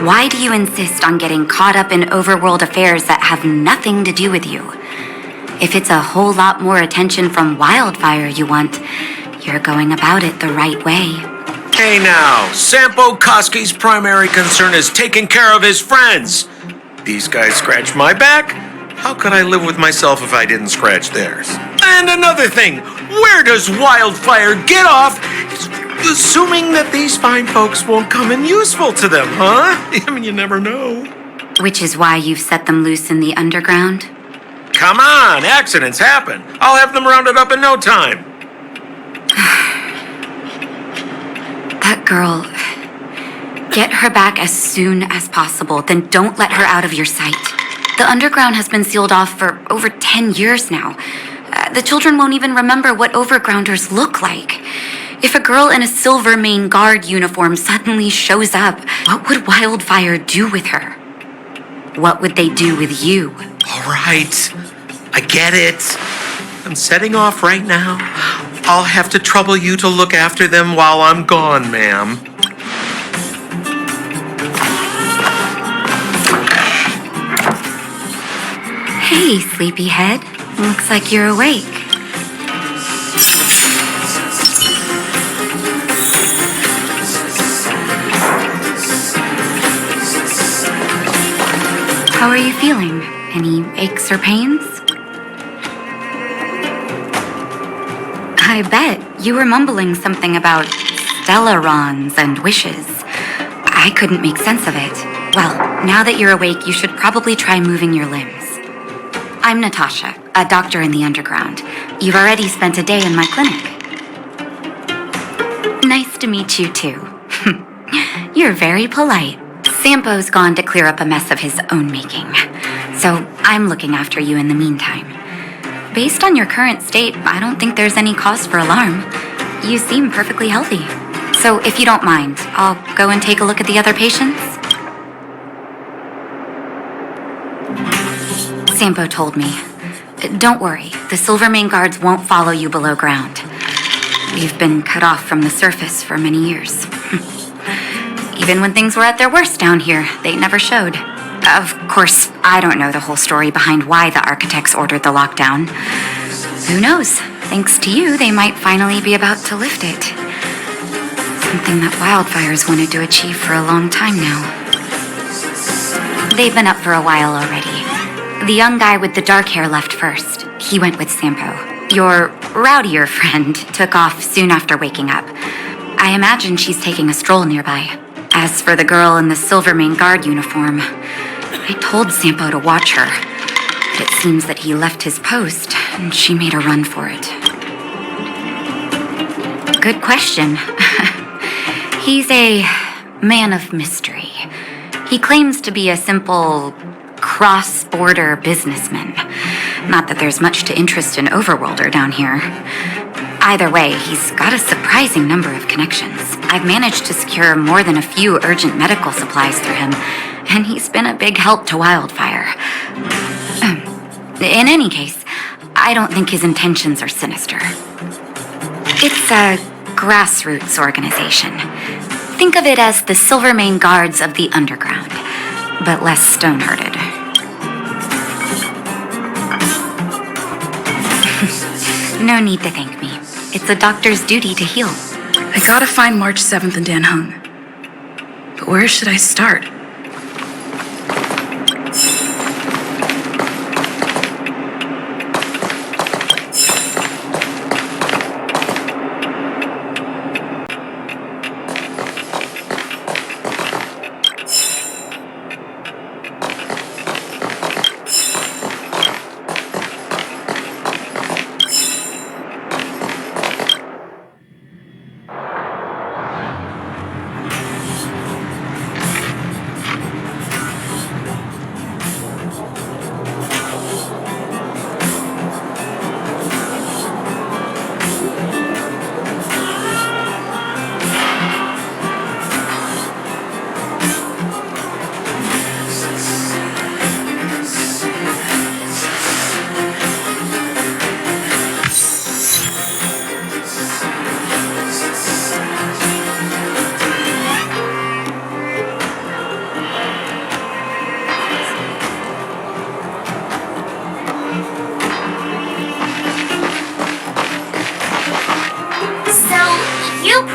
Why do you insist on getting caught up in overworld affairs that have nothing to do with you? If it's a whole lot more attention from Wildfire you want, you're going about it the right way. Hey now, Sampo Koski's primary concern is taking care of his friends. These guys scratch my back. How could I live with myself if I didn't scratch theirs? And another thing, where does Wildfire get off assuming that these fine folks won't come in useful to them, huh? I mean, you never know. Which is why you've set them loose in the underground? Come on, accidents happen. I'll have them rounded up in no time. That girl, get her back as soon as possible, then don't let her out of your sight. The underground has been sealed off for over 10 years now. The children won't even remember what overgrounders look like. If a girl in a Silvermane Guard uniform suddenly shows up, what would Wildfire do with her? What would they do with you? All right, I get it. I'm setting off right now. I'll have to trouble you to look after them while I'm gone, ma'am. Hey, sleepyhead. Looks like you're awake. How are you feeling? Any aches or pains? I bet you were mumbling something about stellarons and wishes. I couldn't make sense of it. Well, now that you're awake, you should probably try moving your limbs. I'm Natasha, a doctor in the underground. You've already spent a day in my clinic. Nice to meet you, too. You're very polite. Sampo's gone to clear up a mess of his own making, so I'm looking after you in the meantime. Based on your current state, I don't think there's any cause for alarm. You seem perfectly healthy. So if you don't mind, I'll go and take a look at the other patients. Sampo told me. Don't worry, the Silvermane guards won't follow you below ground. We've been cut off from the surface for many years. Even when things were at their worst down here, they never showed. Of course, I don't know the whole story behind why the architects ordered the lockdown. Who knows? Thanks to you, they might finally be about to lift it. Something that wildfires wanted to achieve for a long time now. They've been up for a while already. The young guy with the dark hair left first. He went with Sampo. Your rowdier friend took off soon after waking up. I imagine she's taking a stroll nearby. As for the girl in the Silvermane guard uniform, I told Sampo to watch her. But it seems that he left his post, and she made a run for it. Good question. He's a man of mystery. He claims to be a simple cross-border businessman. Not that there's much to interest an overworlder down here. Either way, he's got a surprising number of connections. I've managed to secure more than a few urgent medical supplies through him, and he's been a big help to Wildfire. In any case, I don't think his intentions are sinister. It's a grassroots organization. Think of it as the Silvermane Guards of the Underground, but less stone-hearted. No need to thank me. It's a doctor's duty to heal. I gotta find March 7th and Dan Hung. But where should I start?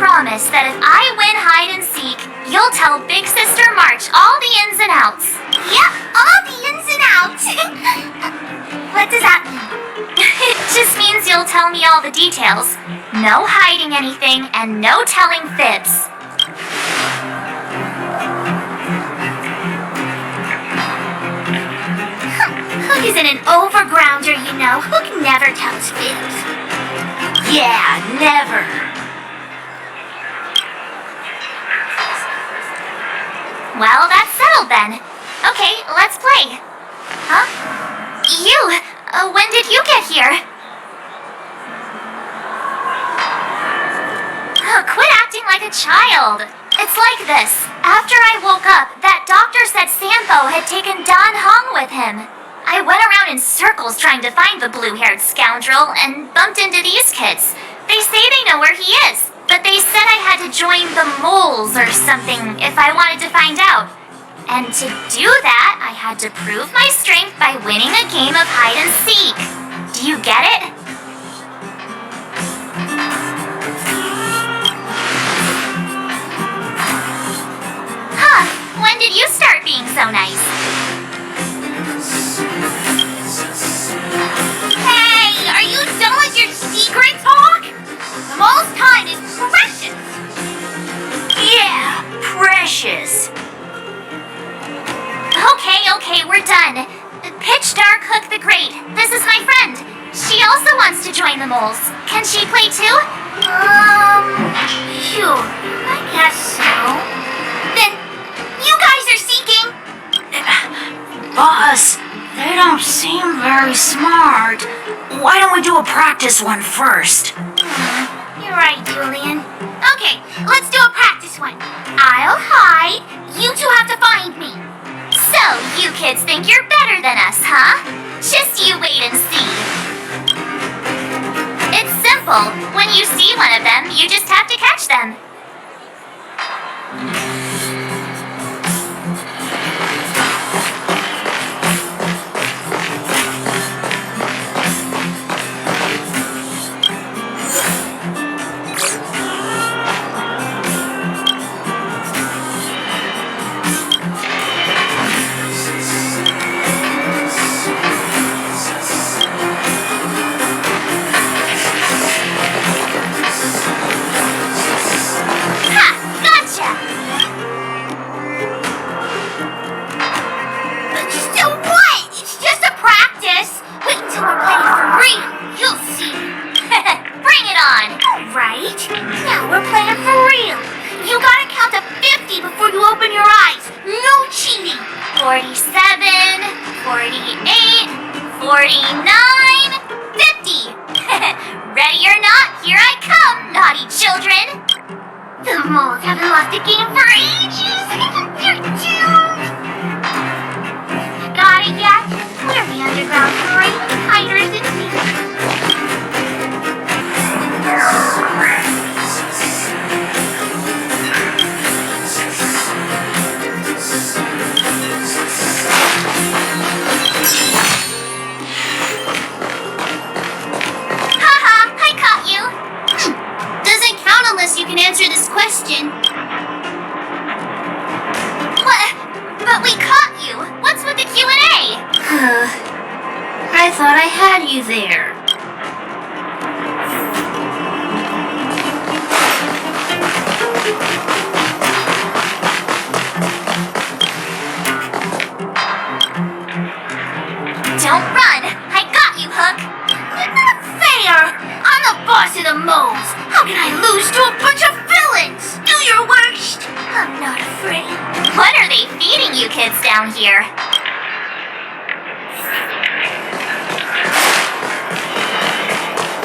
Promise that if I win hide and seek, you'll tell Big Sister March all the ins and outs. Yep, all the ins and outs. What does that mean? It just means you'll tell me all the details. No hiding anything and no telling fibs. Hook isn't an overgrounder, you know. Hook never tells fibs. Yeah, never. Well, that's settled then. Okay, let's play. Huh? You! When did you get here? Quit acting like a child. It's like this. After I woke up, that doctor said Sampo had taken Dan Hung with him. I went around in circles trying to find the blue-haired scoundrel and bumped into these kids. They say they know where he is. But they said I had to join the moles or something if I wanted to find out. And to do that, I had to prove my strength by winning a game of hide and seek. Do you get it? Huh, when did you start being so nice? Hey, are you done with your secret talk? The most time is precious. Yeah, precious. Okay, we're done. Pitch Dark Hook the Great. This is my friend. She also wants to join the moles. Can she play too? Sure, I guess so. Then, you guys are seeking. Boss, they don't seem very smart. Why don't we do a practice one first? You're right, Julian. Okay, let's do a practice one. I'll hide. You two have to find me. So, you kids think you're better than us, huh? Just you wait and see. It's simple. When you see one of them, you just have to catch them.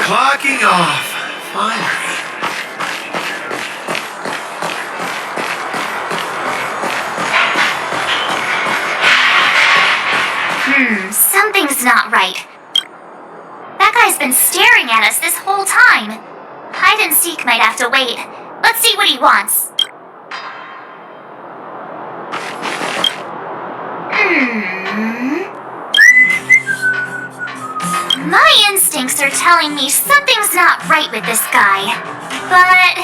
Clocking off, finally. Something's not right. That guy's been staring at us this whole time. Hide and seek might have to wait. Let's see what he wants. My instincts are telling me something's not right with this guy. But...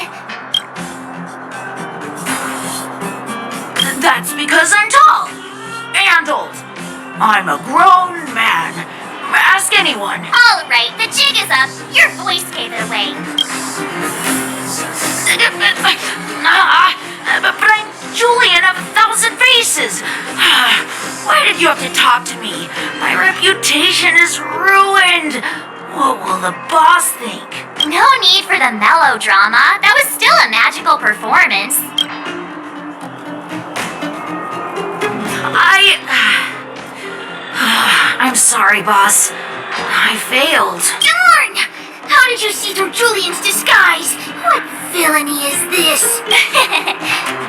That's because I'm tall and old. I'm a grown man. Ask anyone. All right, the jig is up. Your voice gave it away. But I'm Julian of 1,000 Faces. Why did you have to talk to me? My reputation is ruined. What will the boss think? No need for the melodrama. That was still a magical performance. I'm sorry, boss. I failed. Darn! How did you see through Julian's disguise? What villainy is this?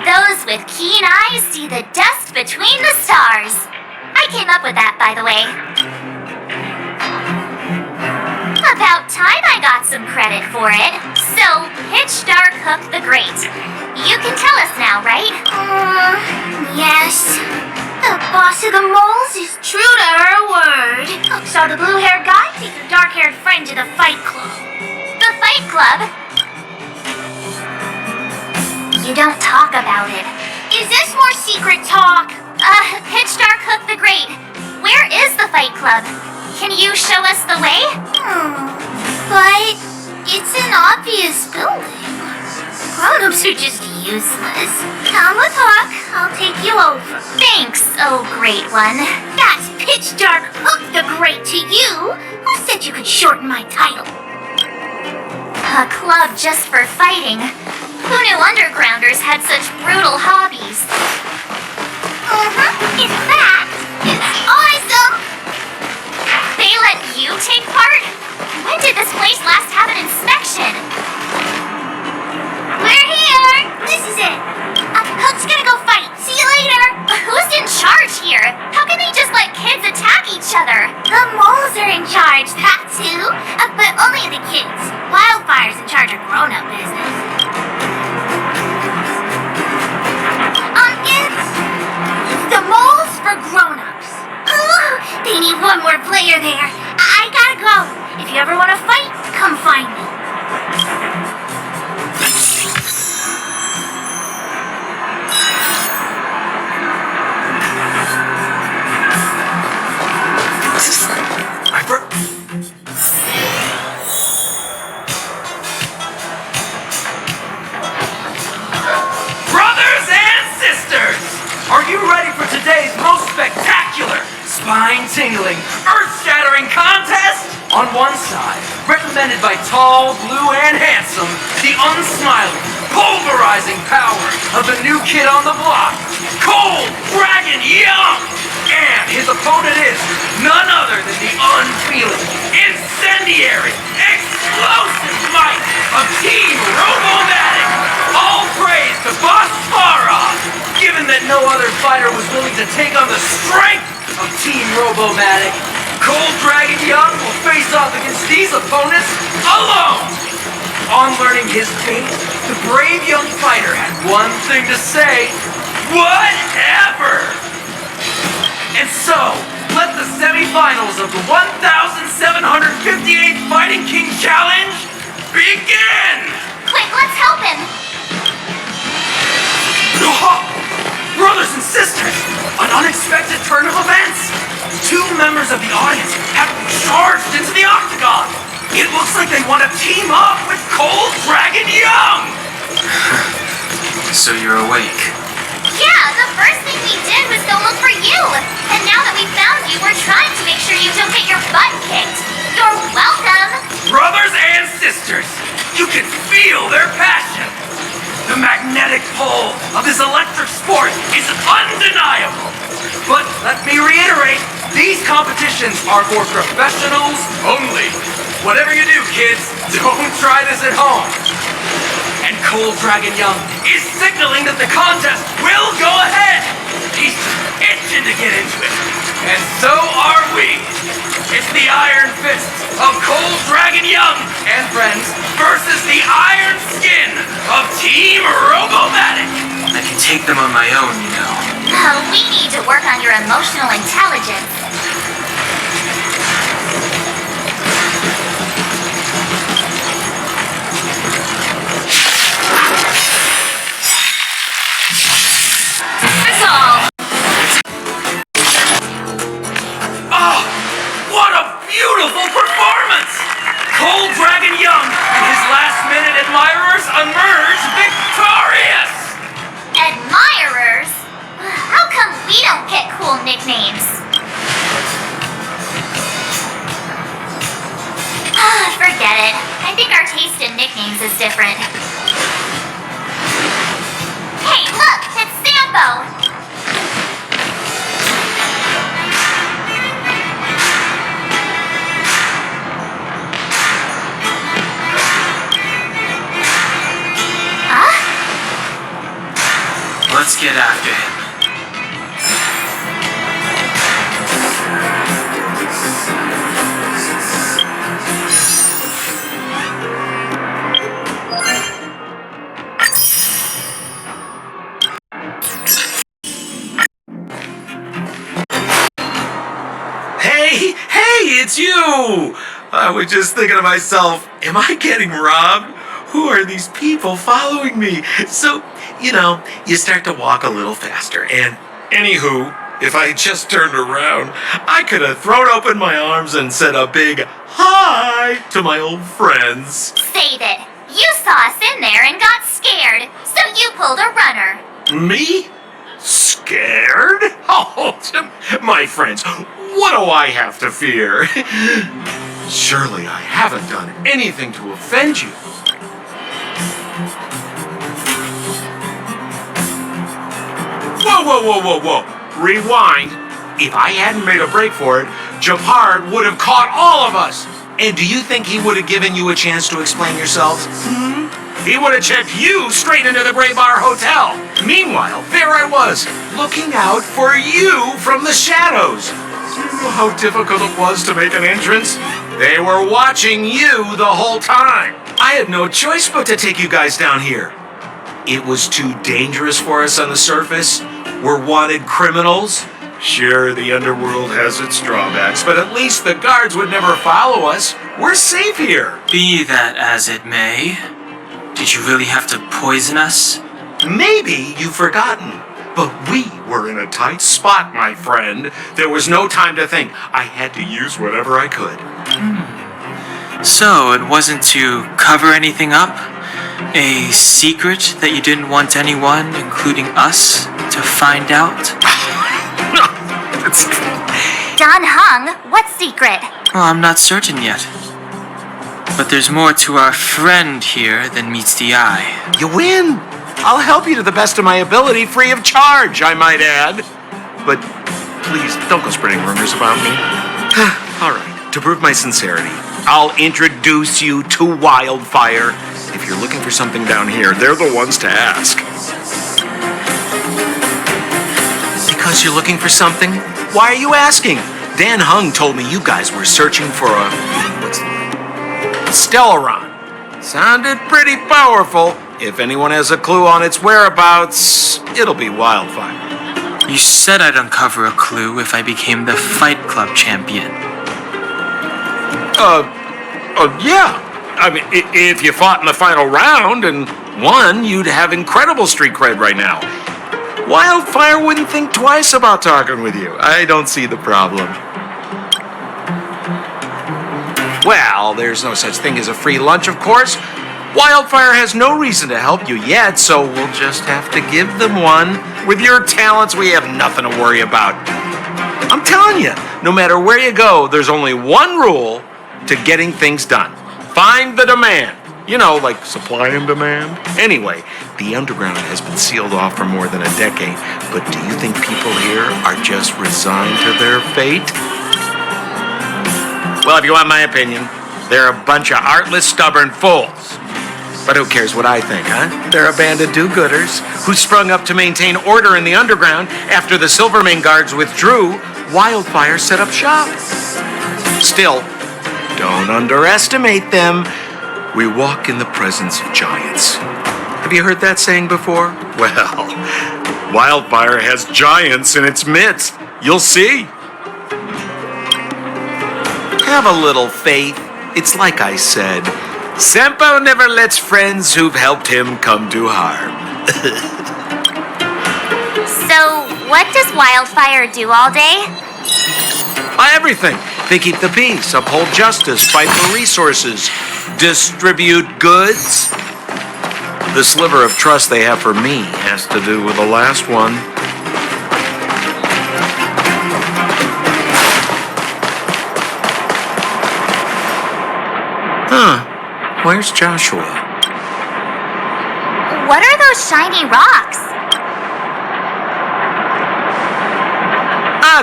Those with keen eyes see the dust between the stars. I came up with that, by the way. About time I got some credit for it. So, Pitch Dark Hook the Great. You can tell us now, right? Yes. The boss of the moles is true to her word. So the blue-haired guy takes the dark-haired friend to the Fight Club. The Fight Club? You don't talk about it. Is this more secret talk? Pitch Dark Hook the Great. Where is the Fight Club? Can you show us the way? But it's an obvious building. Grown-ups are just useless. Come with Hook. I'll take you over. Thanks, oh great one. That's Pitch Dark Hook the Great to you. Who said you could shorten my title? A club just for fighting. Who knew undergrounders had such brutal hobbies? In fact, it's awesome! They let you take part? When did this place last have an inspection? We're here! This is it! Hook's gonna go fight. See you later! Who's in charge here? How can they just let kids attack each other? The moles are in charge, that too. But only the kids. Wildfire's in charge of grown-up business. It's the moles for grown-ups. They need one more player there. I gotta go. If you ever want to fight, come find me. Brothers and sisters, are you ready for today's most spectacular, spine-tingling, earth-shattering contest? On one side, recommended by tall, blue, and handsome, the unsmiling, pulverizing power of the new kid on the block, Cold Dragon Young! And his opponent is none other than the unfeeling, incendiary, explosive might of Team Robomatic! All praise to Boss Farah! Given that no other fighter was willing to take on the strength of Team Robomatic, Cold Dragon Young will face off against these opponents alone! On learning his fate, the brave young fighter had one thing to say: whatever! And so, let the semifinals of the 1,758th Fighting King Challenge begin! Quick, let's help him! Brothers and sisters, an unexpected turn of events! Two members of the audience have charged into the octagon! It looks like they want to team up with Cold Dragon Young! So you're awake. Yeah, the first thing we did was go look for you! And now that we found you, we're trying to make sure you don't get your butt kicked! You're welcome! Brothers and sisters, you can feel their passion! The magnetic pull of this electric sport is undeniable! But let me reiterate, these competitions are for professionals only. Whatever you do, kids, don't try this at home. And Cold Dragon Young is signaling that the contest will go ahead. He's itching to get into it. And so are we. It's the Iron Fist of Cold Dragon Young and friends versus the Iron Skin of Team Robomatic. I can take them on my own, you know. We need to work on your emotional intelligence. Oh, what a beautiful performance! Cold Dragon Young and his last-minute admirers emerge victorious! Admirers? How come we don't get cool nicknames? Forget it. I think our taste in nicknames is different. Hey, look! It's Sambo! Let's get after him. was just thinking to myself, am I getting robbed? Who are these people following me? So, you start to walk a little faster. And anywho, if I had just turned around, I could have thrown open my arms and said a big hi to my old friends. Save it. You saw us in there and got scared, so you pulled a runner. Me? Scared? Oh, my friends, what do I have to fear? Surely I haven't done anything to offend you. Whoa. Rewind. If I hadn't made a break for it, Japard would have caught all of us. And do you think he would have given you a chance to explain yourselves? He would have checked you straight into the Gray Bar Hotel. Meanwhile, there I was, looking out for you from the shadows. Do you know how difficult it was to make an entrance? They were watching you the whole time. I had no choice but to take you guys down here. It was too dangerous for us on the surface. We're wanted criminals. Sure, the underworld has its drawbacks, but at least the guards would never follow us. We're safe here. Be that as it may, did you really have to poison us? Maybe you've forgotten, but we were in a tight spot, my friend. There was no time to think. I had to use whatever I could. So it wasn't to cover anything up? A secret that you didn't want anyone, including us, to find out? Don Hung, what secret? Well, I'm not certain yet. But there's more to our friend here than meets the eye. You win! I'll help you to the best of my ability, free of charge, I might add. But please, don't go spreading rumors about me. All right, to prove my sincerity, I'll introduce you to Wildfire. If you're looking for something down here, they're the ones to ask. Because you're looking for something? Why are you asking? Dan Hung told me you guys were searching for a... Stellaron. Sounded pretty powerful. If anyone has a clue on its whereabouts, it'll be Wildfire. You said I'd uncover a clue if I became the Fight Club champion. Yeah. I mean, if you fought in the final round and won, you'd have incredible street cred right now. Wildfire wouldn't think twice about talking with you. I don't see the problem. Well, there's no such thing as a free lunch, of course. Wildfire has no reason to help you yet, so we'll just have to give them one. With your talents, we have nothing to worry about. I'm telling you, no matter where you go, there's only one rule to getting things done. Find the demand. You know, like supply and demand. Anyway, the underground has been sealed off for more than a decade, but do you think people here are just resigned to their fate? Well, if you want my opinion, they're a bunch of artless, stubborn fools. But who cares what I think, huh? They're a band of do-gooders who sprung up to maintain order in the underground after the Silvermane guards withdrew. Wildfire set up shop. Still, don't underestimate them. We walk in the presence of giants. Have you heard that saying before? Well, Wildfire has giants in its midst. You'll see. Have a little faith. It's like I said, Senpo never lets friends who've helped him come to harm. So, what does Wildfire do all day? Everything. They keep the peace, uphold justice, fight for resources, distribute goods. The sliver of trust they have for me has to do with the last one. Where's Joshua? What are those shiny rocks?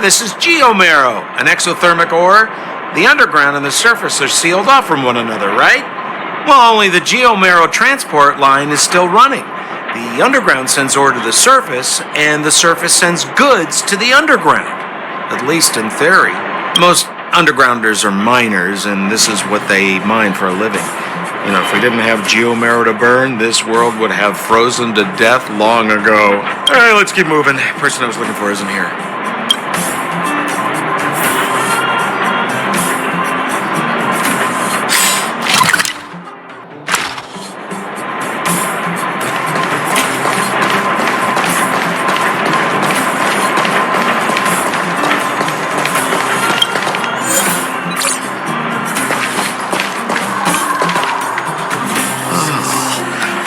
This is geomarrow, an exothermic ore. The underground and the surface are sealed off from one another, right? Well, only the geomarrow transport line is still running. The underground sends ore to the surface, and the surface sends goods to the underground. At least in theory. Most undergrounders are miners, and this is what they mine for a living. You know, if we didn't have geomarrow to burn, this world would have frozen to death long ago. All right, let's keep moving. The person I was looking for isn't here.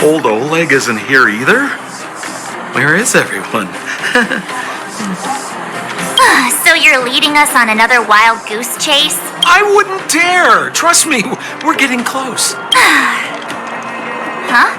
Old Oleg isn't here either? Where is everyone? So you're leading us on another wild goose chase? I wouldn't dare! Trust me, we're getting close. Huh?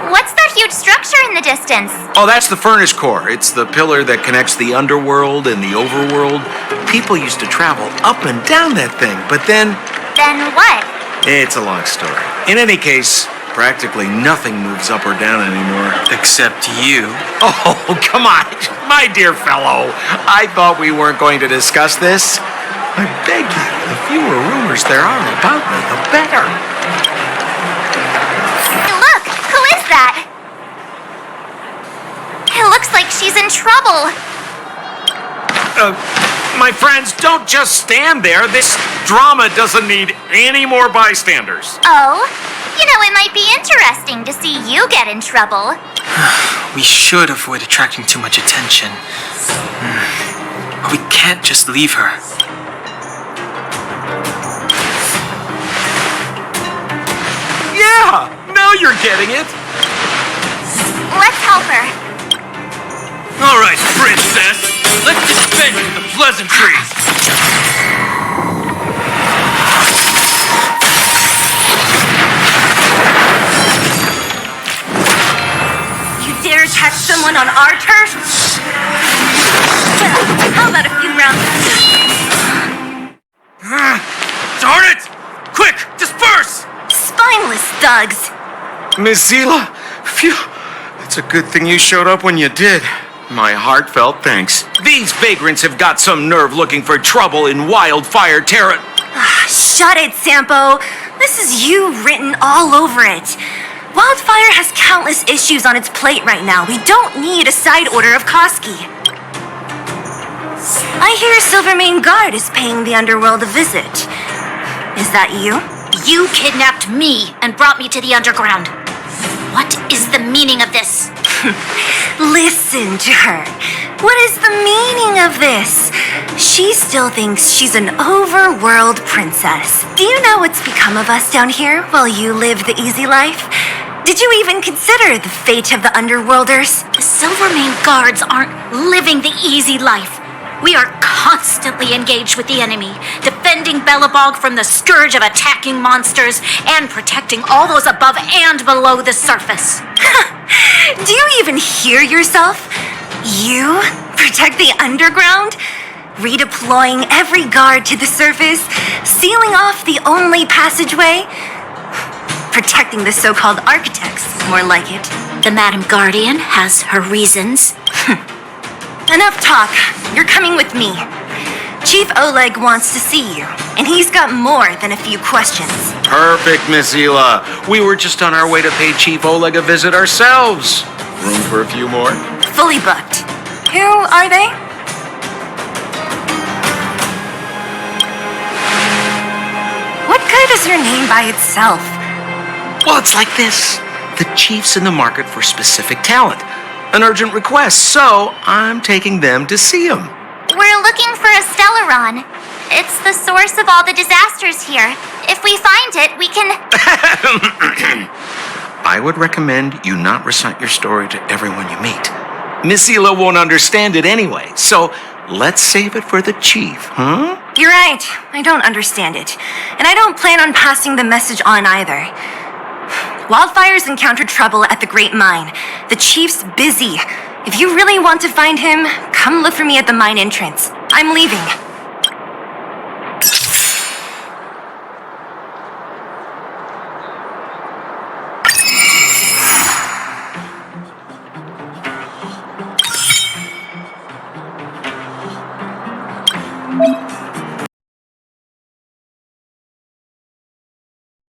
What's that huge structure in the distance? Oh, that's the furnace core. It's the pillar that connects the underworld and the overworld. People used to travel up and down that thing, but then... Then what? It's a long story. In any case, practically nothing moves up or down anymore. Except you. Oh, come on, my dear fellow. I thought we weren't going to discuss this. I beg you, the fewer rumors there are about me, the better. Look, who is that? It looks like she's in trouble. My friends, don't just stand there. This drama doesn't need any more bystanders. Oh? You know, it might be interesting to see you get in trouble. We should avoid attracting too much attention. But we can't just leave her. Yeah! Now you're getting it! Let's help her. All right, princess. Let's dispense with the pleasantries. You dare attack someone on our turf? Well, how about a few rounds? Darn it! Quick, disperse! Spineless thugs! Miss Zila, phew. It's a good thing you showed up when you did. My heartfelt thanks. These vagrants have got some nerve looking for trouble in Wildfire Terra. Shut it, Sampo. This is you written all over it. Wildfire has countless issues on its plate right now. We don't need a side order of Koski. I hear Silvermane Guard is paying the underworld a visit. Is that you? You kidnapped me and brought me to the underground. What is the meaning of this? Listen to her. What is the meaning of this? She still thinks she's an overworld princess. Do you know what's become of us down here while you live the easy life? Did you even consider the fate of the underworlders? The Silvermane Guards aren't living the easy life. We are constantly engaged with the enemy, defending Belobog from the scourge of attacking monsters and protecting all those above and below the surface. Do you even hear yourself? You protect the underground? Redeploying every guard to the surface? Sealing off the only passageway? Protecting the so-called architects, more like it. The Madam Guardian has her reasons. Enough talk. You're coming with me. Chief Oleg wants to see you, and he's got more than a few questions. Perfect, Miss Zila. We were just on our way to pay Chief Oleg a visit ourselves. Room for a few more? Fully booked. Who are they? What good is your name by itself? Well, it's like this. The chief's in the market for specific talent. An urgent request, so I'm taking them to see him. We're looking for a Stellaron. It's the source of all the disasters here. If we find it, we can... I would recommend you not recite your story to everyone you meet. Miss Zila won't understand it anyway, so let's save it for the chief, huh? You're right. I don't understand it. And I don't plan on passing the message on either. Wildfire's encountered trouble at the Great Mine. The chief's busy. If you really want to find him, come look for me at the mine entrance. I'm leaving.